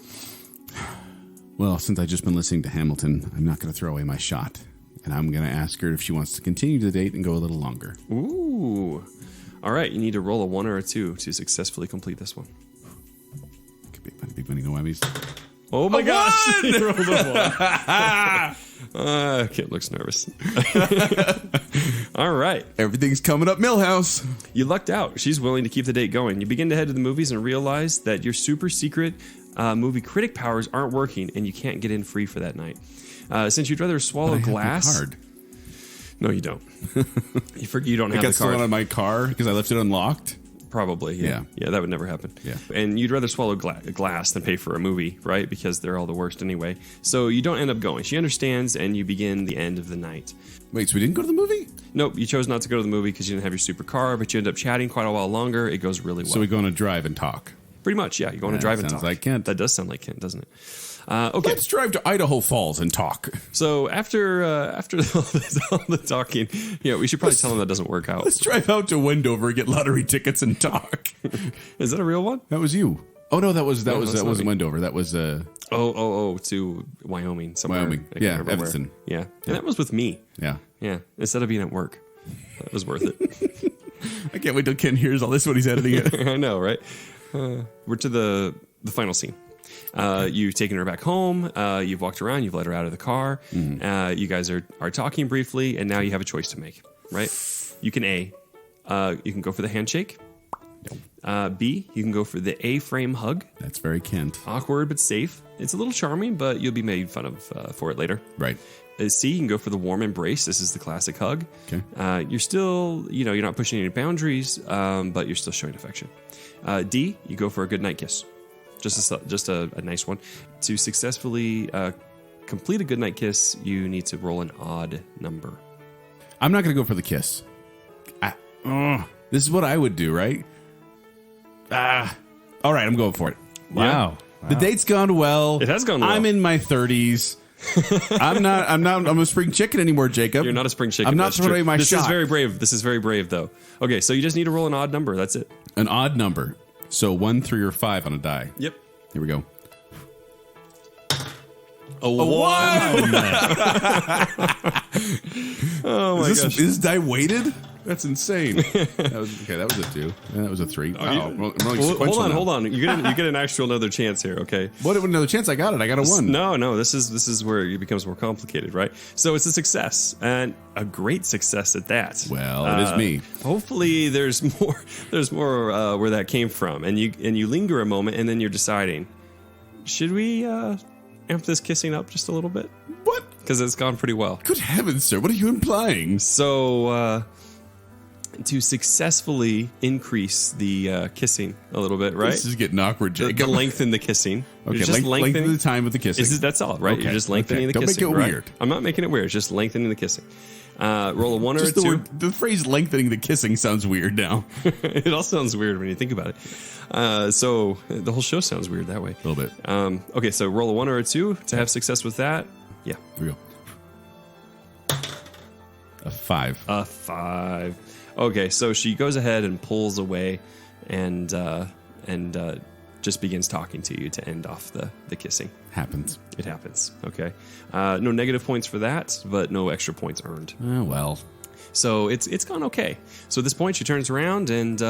Well, since I've just been listening to Hamilton, I'm not going to throw away my shot. And I'm going to ask her if she wants to continue the date and go a little longer. Ooh. All right, you need to roll a 1 or a 2 to successfully complete this one. Big money, no whammies. Oh my gosh! He rolled a 1. Kit looks nervous. All right. Everything's coming up Millhouse. You lucked out. She's willing to keep the date going. You begin to head to the movies and realize that your super secret movie critic powers aren't working and you can't get in free for that night. Since you'd rather swallow I have my glass... card. No, you don't. You don't It have got the stolen out card. of my car because I left it unlocked. Probably, yeah. Yeah, that would never happen. Yeah. And you'd rather swallow glass than pay for a movie, right? Because they're all the worst anyway. So you don't end up going. She understands, and you begin the end of the night. Wait, so we didn't go to the movie? Nope, you chose not to go to the movie because you didn't have your supercar, but you end up chatting quite a while longer. It goes really well. So we go on a drive and talk. Pretty much, yeah. You go on a drive and sounds talk. like Kent. That does sound like Kent, doesn't it? Okay. Let's drive to Idaho Falls and talk. So after all the talking, we should probably tell him that doesn't work out. Let's drive out to Wendover, get lottery tickets, and talk. Is that a real one? That was you. Oh no, that wasn't me. Wendover. That was to Wyoming somewhere. Wyoming. I can't Yeah, remember Evanston. where. Yeah, and that was with me. Yeah. Yeah, instead of being at work, that was worth it. I can't wait till Ken hears all this when he's editing it. I know, right? We're to the final scene. You've taken her back home. You've walked around. You've let her out of the car. You guys are talking briefly, and now you have a choice to make. Right? You can you can go for the handshake. B, you can go for the A-frame hug. That's very Kent. Awkward but safe. It's a little charming, but you'll be made fun of for it later. Right. C, you can go for the warm embrace. This is the classic hug. Okay. You're still, you're not pushing any boundaries, but you're still showing affection. D, you go for a good night kiss. Just a nice one. To successfully complete a good night kiss, you need to roll an odd number. I'm not going to go for the kiss. This is what I would do, right? All right, I'm going for it. Wow. The date's gone well. It has gone well. I'm in my 30s. I'm a spring chicken anymore, Jacob. You're not a spring chicken. I'm not That's throwing true. away my This shot. is very brave. This is very brave, though. Okay, so you just need to roll an odd number. That's it. An odd number. So 1, 3, or 5 on a die. Yep. Here we go. A one. Oh my gosh. Is this die weighted? That's insane. That was a 2. And that was a 3. Hold on. You get an actual another chance here, okay? What another chance? I got it. I got a 1. No. This is where it becomes more complicated, right? So it's a success, and a great success at that. Well, it is me. Hopefully, there's more. There's more where that came from, and you linger a moment, and then you're deciding, should we amp this kissing up just a little bit? What? Because it's gone pretty well. Good heavens, sir! What are you implying? So. To successfully increase the kissing a little bit, right? This is getting awkward, Jacob. To lengthen the kissing. Okay, You're just lengthen the time of the kissing. That's all, right? Okay, You're just lengthening the Don't kissing. make it right? weird. I'm not making it weird. It's just lengthening the kissing. Roll a 1 or a 2. The phrase lengthening the kissing sounds weird now. It all sounds weird when you think about it. So the whole show sounds weird that way. A little bit. Okay, so roll a 1 or a 2 to have success with that. Yeah. Here we go. A 5. A 5. Okay, so she goes ahead and pulls away and just begins talking to you to end off the kissing. Happens. It happens. Okay. No negative points for that, but no extra points earned. Oh, well. So it's gone okay. So at this point, she turns around and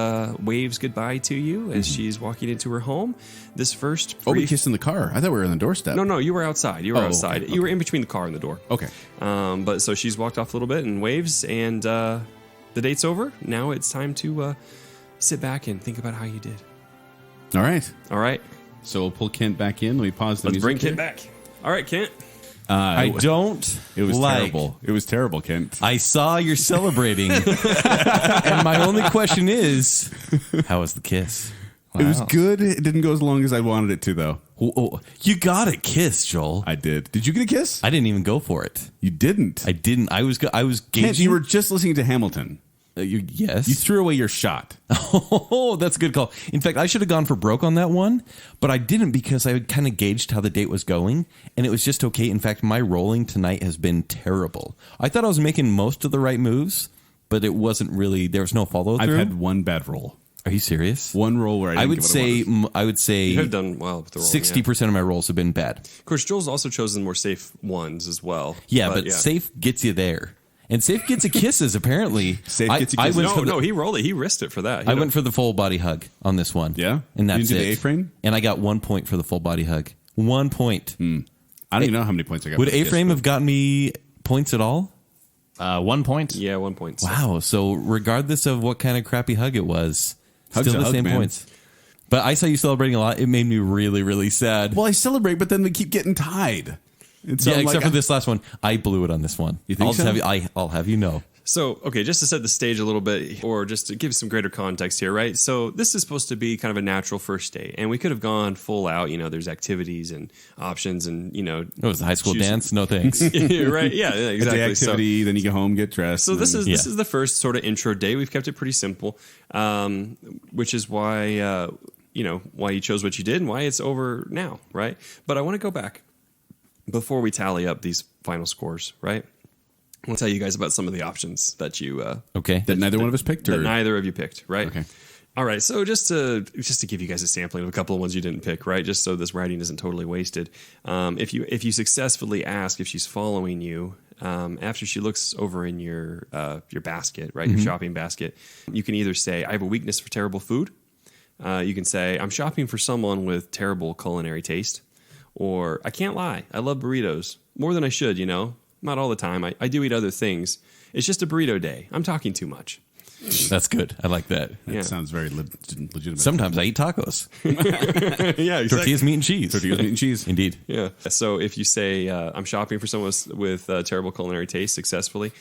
waves goodbye to you as she's walking into her home. This first Oh, we brief- kissed in the car. I thought we were on the doorstep. No, you were outside. You were outside. Okay. You were in between the car and the door. Okay. But so she's walked off a little bit and waves, and the date's over. Now it's time to sit back and think about how you did. All right. All right. So we'll pull Kent back in. We pause the Let's music. bring here. Kent back. All right, Kent. I don't. It was like. terrible. It was terrible, Kent. I saw you're celebrating, and my only question is, how was the kiss? It was good. It didn't go as long as I wanted it to, though. Oh, you got a kiss, Joel. I did. Did you get a kiss? I didn't even go for it. You didn't. I didn't. I was gauging. Kent, you were just listening to Hamilton. Yes. You threw away your shot. Oh, that's a good call. In fact, I should have gone for broke on that one, but I didn't because I kind of gauged how the date was going, and it was just okay. In fact, my rolling tonight has been terrible. I thought I was making most of the right moves, but it wasn't really. There was no follow through. I've had one bad roll. Are you serious? One roll where I would say You have done well with the roll. 60% of my rolls have been bad. Of course, Joel's also chosen more safe ones as well. Yeah, but safe gets you there. And safe gets you kisses, apparently. Safe gets you kisses. He rolled it. He risked it for that. I went for the full body hug on this one. Yeah? And that's You did it. the A-frame? And I got 1 point for the full body hug. 1 point. I don't even know how many points I got. Would for the kiss, A-frame but- have gotten me points at all? 1 point. Yeah, 1 point. Wow. So regardless of what kind of crappy hug it was, Hug's still a the hug, same man. points. But I saw you celebrating a lot. It made me really, really sad. Well, I celebrate, but then we keep getting tied. And so yeah, I'm except like, for this last one. I blew it on this one. You think I'll so? I'll have you know. So, okay, just to set the stage a little bit, or just to give some greater context here, right? So, this is supposed to be kind of a natural first date, and we could have gone full out. There's activities and options, and it was a high school dance. No thanks. right? Yeah, It's exactly. the activity, then you go home, get dressed. So this and is the first sort of intro date. We've kept it pretty simple, which is why why you chose what you did and why it's over now, right? But I want to go back before we tally up these final scores, right? I want to tell you guys about some of the options that you Okay. that neither one of us picked, that or neither of you picked, right? Okay. All right. So just to give you guys a sampling of a couple of ones you didn't pick, right? Just so this writing isn't totally wasted. If you successfully ask if she's following you after she looks over in your basket, right, your shopping basket, you can either say, "I have a weakness for terrible food." You can say, "I'm shopping for someone with terrible culinary taste," or "I can't lie, I love burritos more than I should. Not all the time. I do eat other things. It's just a burrito day. I'm talking too much." That's good. I like that. That sounds very legitimate. Sometimes I eat tacos. Yeah, exactly. Tortillas, meat, and cheese. Tortillas, meat, and cheese. Indeed. Yeah. So if you say, "I'm shopping for someone with terrible culinary taste," successfully,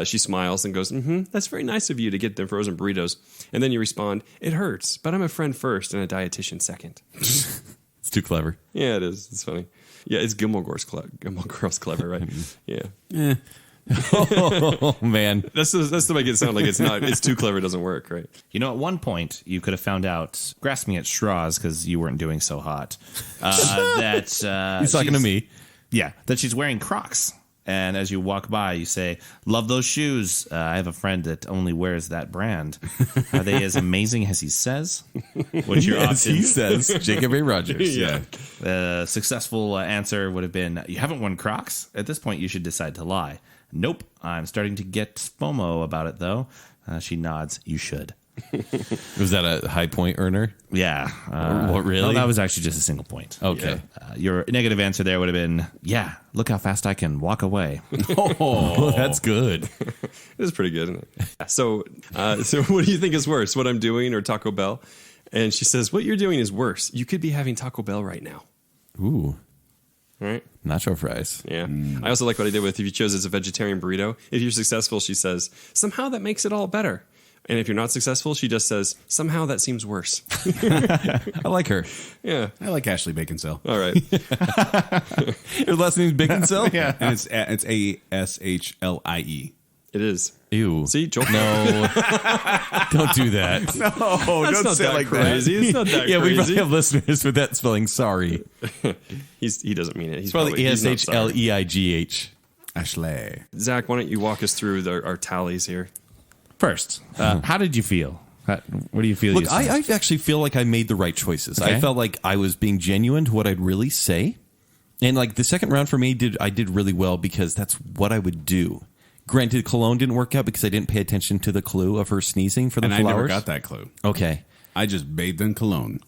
she smiles and goes, "That's very nice of you to get them frozen burritos." And then you respond, "It hurts, but I'm a friend first and a dietitian second." It's too clever. Yeah, it is. It's funny. Yeah, it's Gilmore Girls clever, right? Yeah. Oh, man. That's to make it sound like it's not. It's too clever. It doesn't work, right? At one point, you could have found out, grasping at straws because you weren't doing so hot, that He's talking to me. Yeah, that she's wearing Crocs. And as you walk by, you say, "Love those shoes. I have a friend that only wears that brand. Are they as amazing as he says?" Which your As he option. says, Jacob A. Rogers. Yeah. The successful answer would have been, "You haven't worn Crocs? At this point, you should decide to lie." "Nope. I'm starting to get FOMO about it, though." She nods. "You should." Was that a high point earner? Yeah. What, really? No, that was actually just a single point. Okay. Your negative answer there would have been, "Yeah, look how fast I can walk away." Oh, that's good. It is pretty good, isn't it? So what do you think is worse, what I'm doing or Taco Bell? And she says, "What you're doing is worse. You could be having Taco Bell right now." Ooh, Right? nacho fries. Yeah. I also like what I did with, if you chose as a vegetarian burrito, if you're successful, she says, "Somehow that makes it all better." And if you're not successful, she just says, "Somehow that seems worse." I like her. Yeah. I like Ashley Baconsale. All right. Her last name's Baconsale? Yeah. And it's Ashlie. It is. Ew. See, Joel. No. Don't do that. Oh, That's not that crazy. It's not that Yeah, we probably crazy. have listeners with that spelling. Sorry. He doesn't mean it. He's Probably he's not sorry. Ashleigh. Ashley. Zach, why don't you walk us through our tallies here? First, how did you feel? What do you feel? Look, you I actually feel like I made the right choices. Okay. I felt like I was being genuine to what I'd really say. And like the second round for me, I did really well because that's what I would do. Granted, cologne didn't work out because I didn't pay attention to the clue of her sneezing for the And flowers. I never got that clue. Okay. I just bathed in cologne.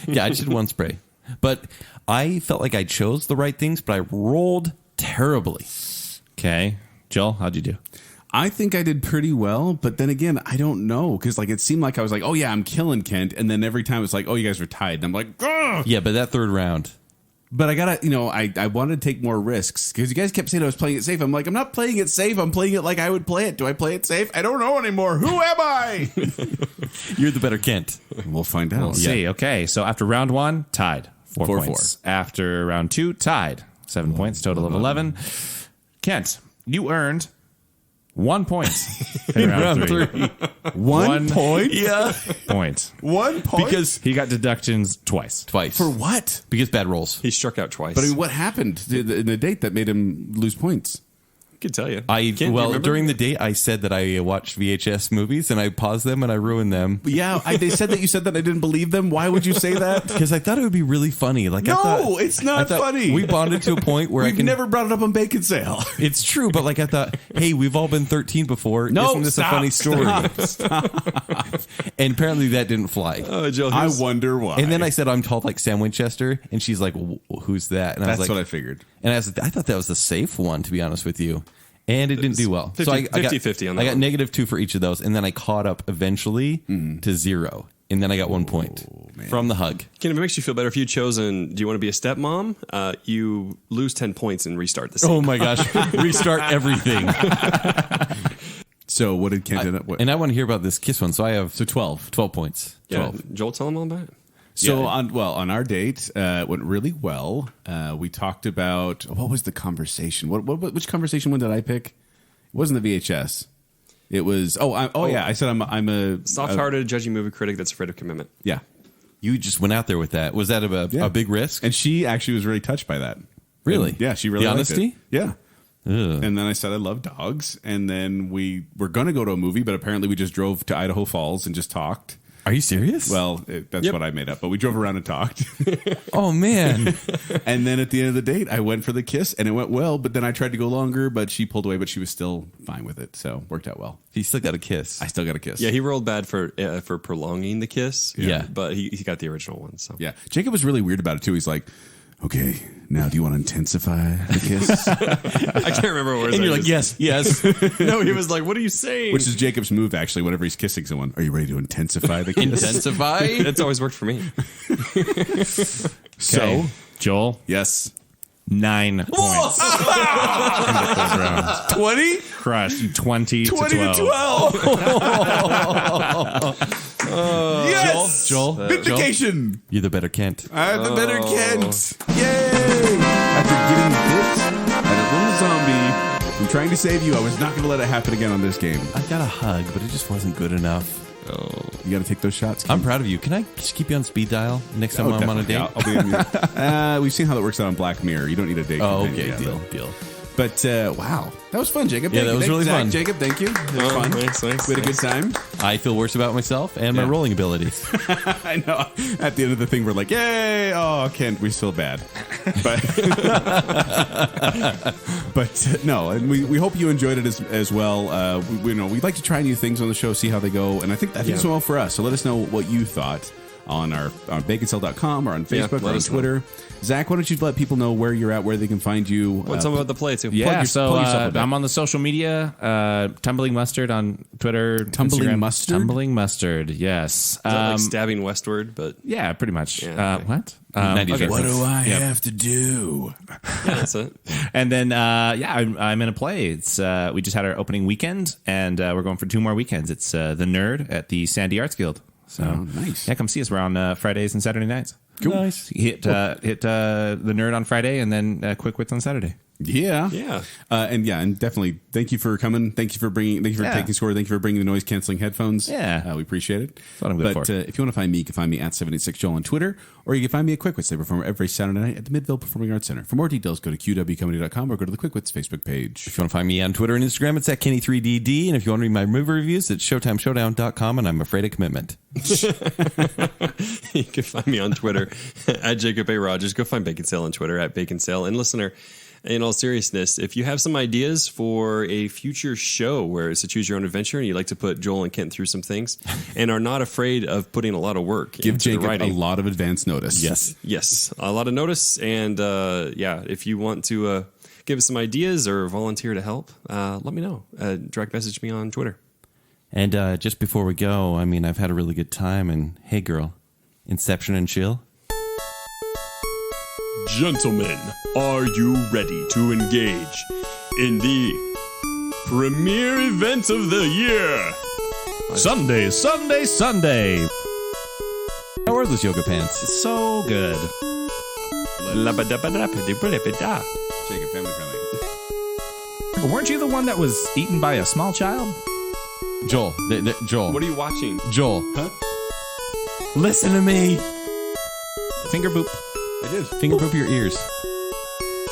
Yeah, I just did one spray. But I felt like I chose the right things, but I rolled terribly. Okay. Joel, how'd you do? I think I did pretty well, but then again, I don't know because like it seemed like I was like, "Oh yeah, I'm killing Kent," and then every time it's like, "Oh, you guys are tied," and I'm like, "Ugh!" Yeah, but that third round. But I gotta, I wanted to take more risks because you guys kept saying I was playing it safe. I'm like, I'm not playing it safe. I'm playing it like I would play it. Do I play it safe? I don't know anymore. Who am I? You're the better Kent. We'll find out. We'll see. Okay. So after round 1, tied. 4 4-4. points. After round 2, tied. 7 points, total of 11. Kent, you earned 1 point in round 3. 1 point? Yeah. Point. 1 point? Because He got deductions twice. twice. For what? Because bad rolls. He struck out twice. But I mean, what happened in the date that made him lose points? I could tell you. Kent, you remember? during the date, I said that I watched VHS movies and I paused them and I ruined them. Yeah, they said that you said that I didn't believe them. Why would you say that? Because I thought it would be really funny. Like, I No, thought, it's not I thought funny. We bonded to a point where I We've can never brought it up on Bacon Sale. It's true, but like I thought, hey, we've all been 13 before. No, Isn't this stop, a funny story? stop. And apparently that didn't fly. Oh, Joe, I wonder why. And then I said I'm tall like Sam Winchester, and she's like, "Who's that?" And I That's was what I like, figured. and I thought that was the safe one, to be honest with you. And it didn't do well. 50, so I got 50-50 on that I got one. -2 for each of those, and then I caught up eventually to 0, and then I got 1 point from the hug. Ken, if it makes you feel better, if you chosen, do you want to be a stepmom? You lose 10 points and restart the scene. Oh my gosh! Restart everything. So what did Kent end up with? And I want to hear about this kiss one. So I have So 12. 12 points. Yeah, 12. Joel, tell them all about it. So Yeah. on our date, it went really well. We talked about what was the conversation? Which conversation one did I pick? It wasn't the VHS. It was yeah. I said I'm a Soft-hearted, judgy movie critic that's afraid of commitment. yeah. You just went out there with that. Was that a big risk? And she actually was really touched by that. Really? And, yeah, she really The liked honesty? it. Yeah. Ugh. And then I said I love dogs, and then we were going to go to a movie, but apparently we just drove to Idaho Falls and just talked. Are you serious? Well, that's what I made up, but we drove around and talked. Oh, man. And then at the end of the date, I went for the kiss, and it went well. But then I tried to go longer, but she pulled away. But she was still fine with it, so worked out well. He still got a kiss. I still got a kiss. Yeah, he rolled bad for prolonging the kiss. Yeah. But he got the original one. So Yeah. Jacob was really weird about it too. He's like, "Okay, now do you want to intensify the kiss?" I can't remember what words. and I you're like, used. yes, yes. No, he was like, "What are you saying?" Which is Jacob's move actually. Whenever he's kissing someone, are you ready to intensify the kiss? Intensify. It's always worked for me. So Okay. Joel, yes, 9 points. In the third round. 20, Crushed 20 to 20 to 12. 12. Yes, Joel, vindication. you're the better Kent. I'm the better Kent. Yay! After getting bit by a little zombie from trying to save you, I was not going to let it happen again on this game. I got a hug, but it just wasn't good enough. You got to take those shots. I'm proud of you. Can I just keep you on speed dial next time I'm on a date? definitely. I'll be we've seen how that works out on Black Mirror. You don't need a date. Oh, companion okay. yet. Deal. But wow, that was fun, Jacob. Yeah, Thank that you. was really Zach, fun. Jacob, thank you. It was fun. Thanks, We had a good time. I feel worse about myself and my Yeah. rolling abilities. I know. At the end of the thing, we're like, "Yay! Oh, Kent, we feel bad." But no, and we hope you enjoyed it as well. We'd like to try new things on the show, see how they go, and I think it's well for us. So let us know what you thought on baconsale.com or on Facebook or let on us know. Twitter. Zach, why don't you let people know where you're at, where they can find you? What's up about the play too? Yeah, your- so plug yourself a bit. I'm on the social media, Tumbling Mustard on Twitter, Tumbling Instagram. Mustard? Tumbling Mustard, yes. Is that like stabbing westward, but Yeah, pretty much. Yeah, okay. What? 90s Okay. reference. I have to do? yeah, that's it. And then, I'm in a play. It's we just had our opening weekend, and we're going for 2 more weekends. It's The Nerd at the Sandy Arts Guild. So nice. Yeah, come see us. We're on Fridays and Saturday nights. Cool. Nice. Hit The Nerd on Friday, and then Quick Wits on Saturday. Yeah, Yeah. and definitely thank you for coming. Thank you for taking score. Thank you for bringing the noise canceling headphones. Yeah. we appreciate it. what I'm good but for. if you want to find me, you can find me at 76Joel on Twitter, or you can find me at Quick Wits. They perform every Saturday night at the Midville Performing Arts Center. For more details, go to qwcomedy.com or go to the Quick Wits Facebook page. If you want to find me on Twitter and Instagram, it's at Kenny3DD. And if you want to read my movie reviews, it's ShowtimeShowdown.com. And I'm afraid of commitment. You can find me on Twitter at Jacob A. Rogers. Go find Baconsale on Twitter at Baconsale. And listener, in all seriousness, if you have some ideas for a future show where it's a choose your own adventure and you'd like to put Joel and Kent through some things and are not afraid of putting a lot of work Give into the Jacob a writing. lot of advance notice. Yes, a lot of notice. And if you want to give us some ideas or volunteer to help, let me know. Direct message me on Twitter. And just before we go, I mean, I've had a really good time. And hey, girl, Inception and chill. Gentlemen, are you ready to engage in the premier event of the year? Sunday, Sunday, Sunday. How are those yoga pants? So good. Jacob, family friendly. Weren't you the one that was eaten by a small child? Joel, Joel, What are you watching? Joel, listen to me. Finger boop. I did. Finger poop your ears.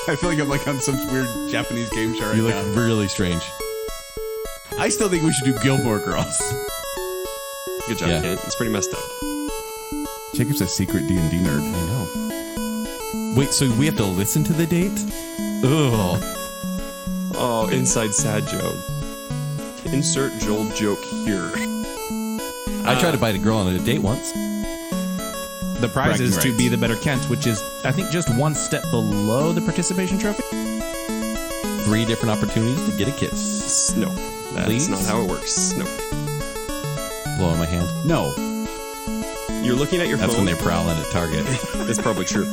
I feel like I'm like on some weird Japanese game show right You look now. really strange. I still think we should do Gilmore Girls. Good job, Yeah. Kent. It's pretty messed up. Jacob's a secret D&D nerd. I know. Wait, so we have to listen to the date? Ugh. Oh, inside sad joke. Insert Joel joke here. I tried to bite a girl on a date once. The prize Bragging is to rights. be the better Kent, which is, I think, just one step below the participation trophy. 3 different opportunities to get a kiss. No, that's Please? not how it works. No. Blow on my hand. No. You're looking at your That's phone. when they're prowling at Target. It's probably true.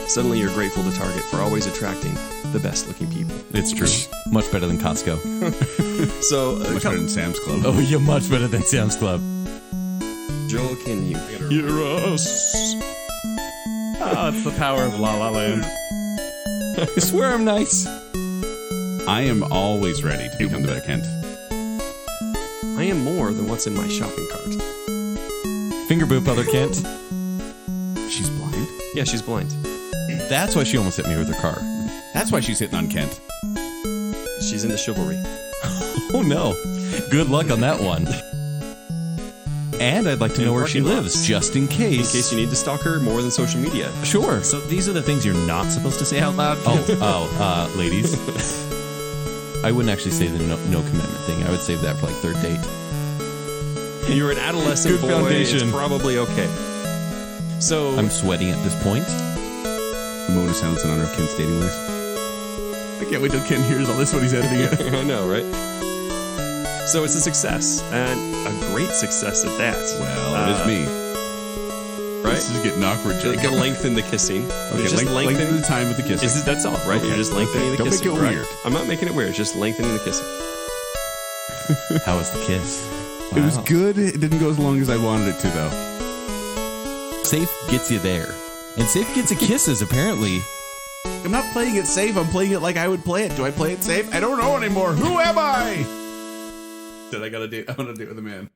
Suddenly you're grateful to Target for always attracting the best looking people. It's true. Much better than Costco. So, Much better than Sam's Club. Oh, you're much better than Sam's Club. Joel, can you Hear us. Ah, it's the power of La La Land. I swear I'm nice. I am always ready to become the better Kent. I am more than what's in my shopping cart. Finger boop, other Kent. She's blind. Yeah, she's blind. That's why she almost hit me with her car. That's why she's hitting on Kent. She's into chivalry. Oh no. Good luck on that one. And I'd like to know where she parking lives, lots. just in case. In case you need to stalk her more than social media. Sure. So these are the things you're not supposed to say out loud. Ladies. I wouldn't actually say the no commitment thing. I would save that for like third date. You're an adolescent Good boy. foundation. It's probably okay. So I'm sweating at this point. Mona sounds in honor of Kent's dating life. I can't wait till Ken hears all this when he's editing it. I know, right? So it's a success, and a great success at that. Well, it is me. Right? This is getting awkward, You Jake. can lengthen the kissing. Okay, You're just lengthen the time with the kissing. That's all, right? Okay. You're just lengthening the Don't make kissing. it right? weird. I'm not making it weird. Just lengthening the kissing. How was the kiss? It was Wow. good. It didn't go as long as I wanted it to, though. Safe gets you there. And safe gets a kisses, apparently. I'm not playing it safe. I'm playing it like I would play it. Do I play it safe? I don't know anymore. Who am I? Said I gotta date. I want to date with a man.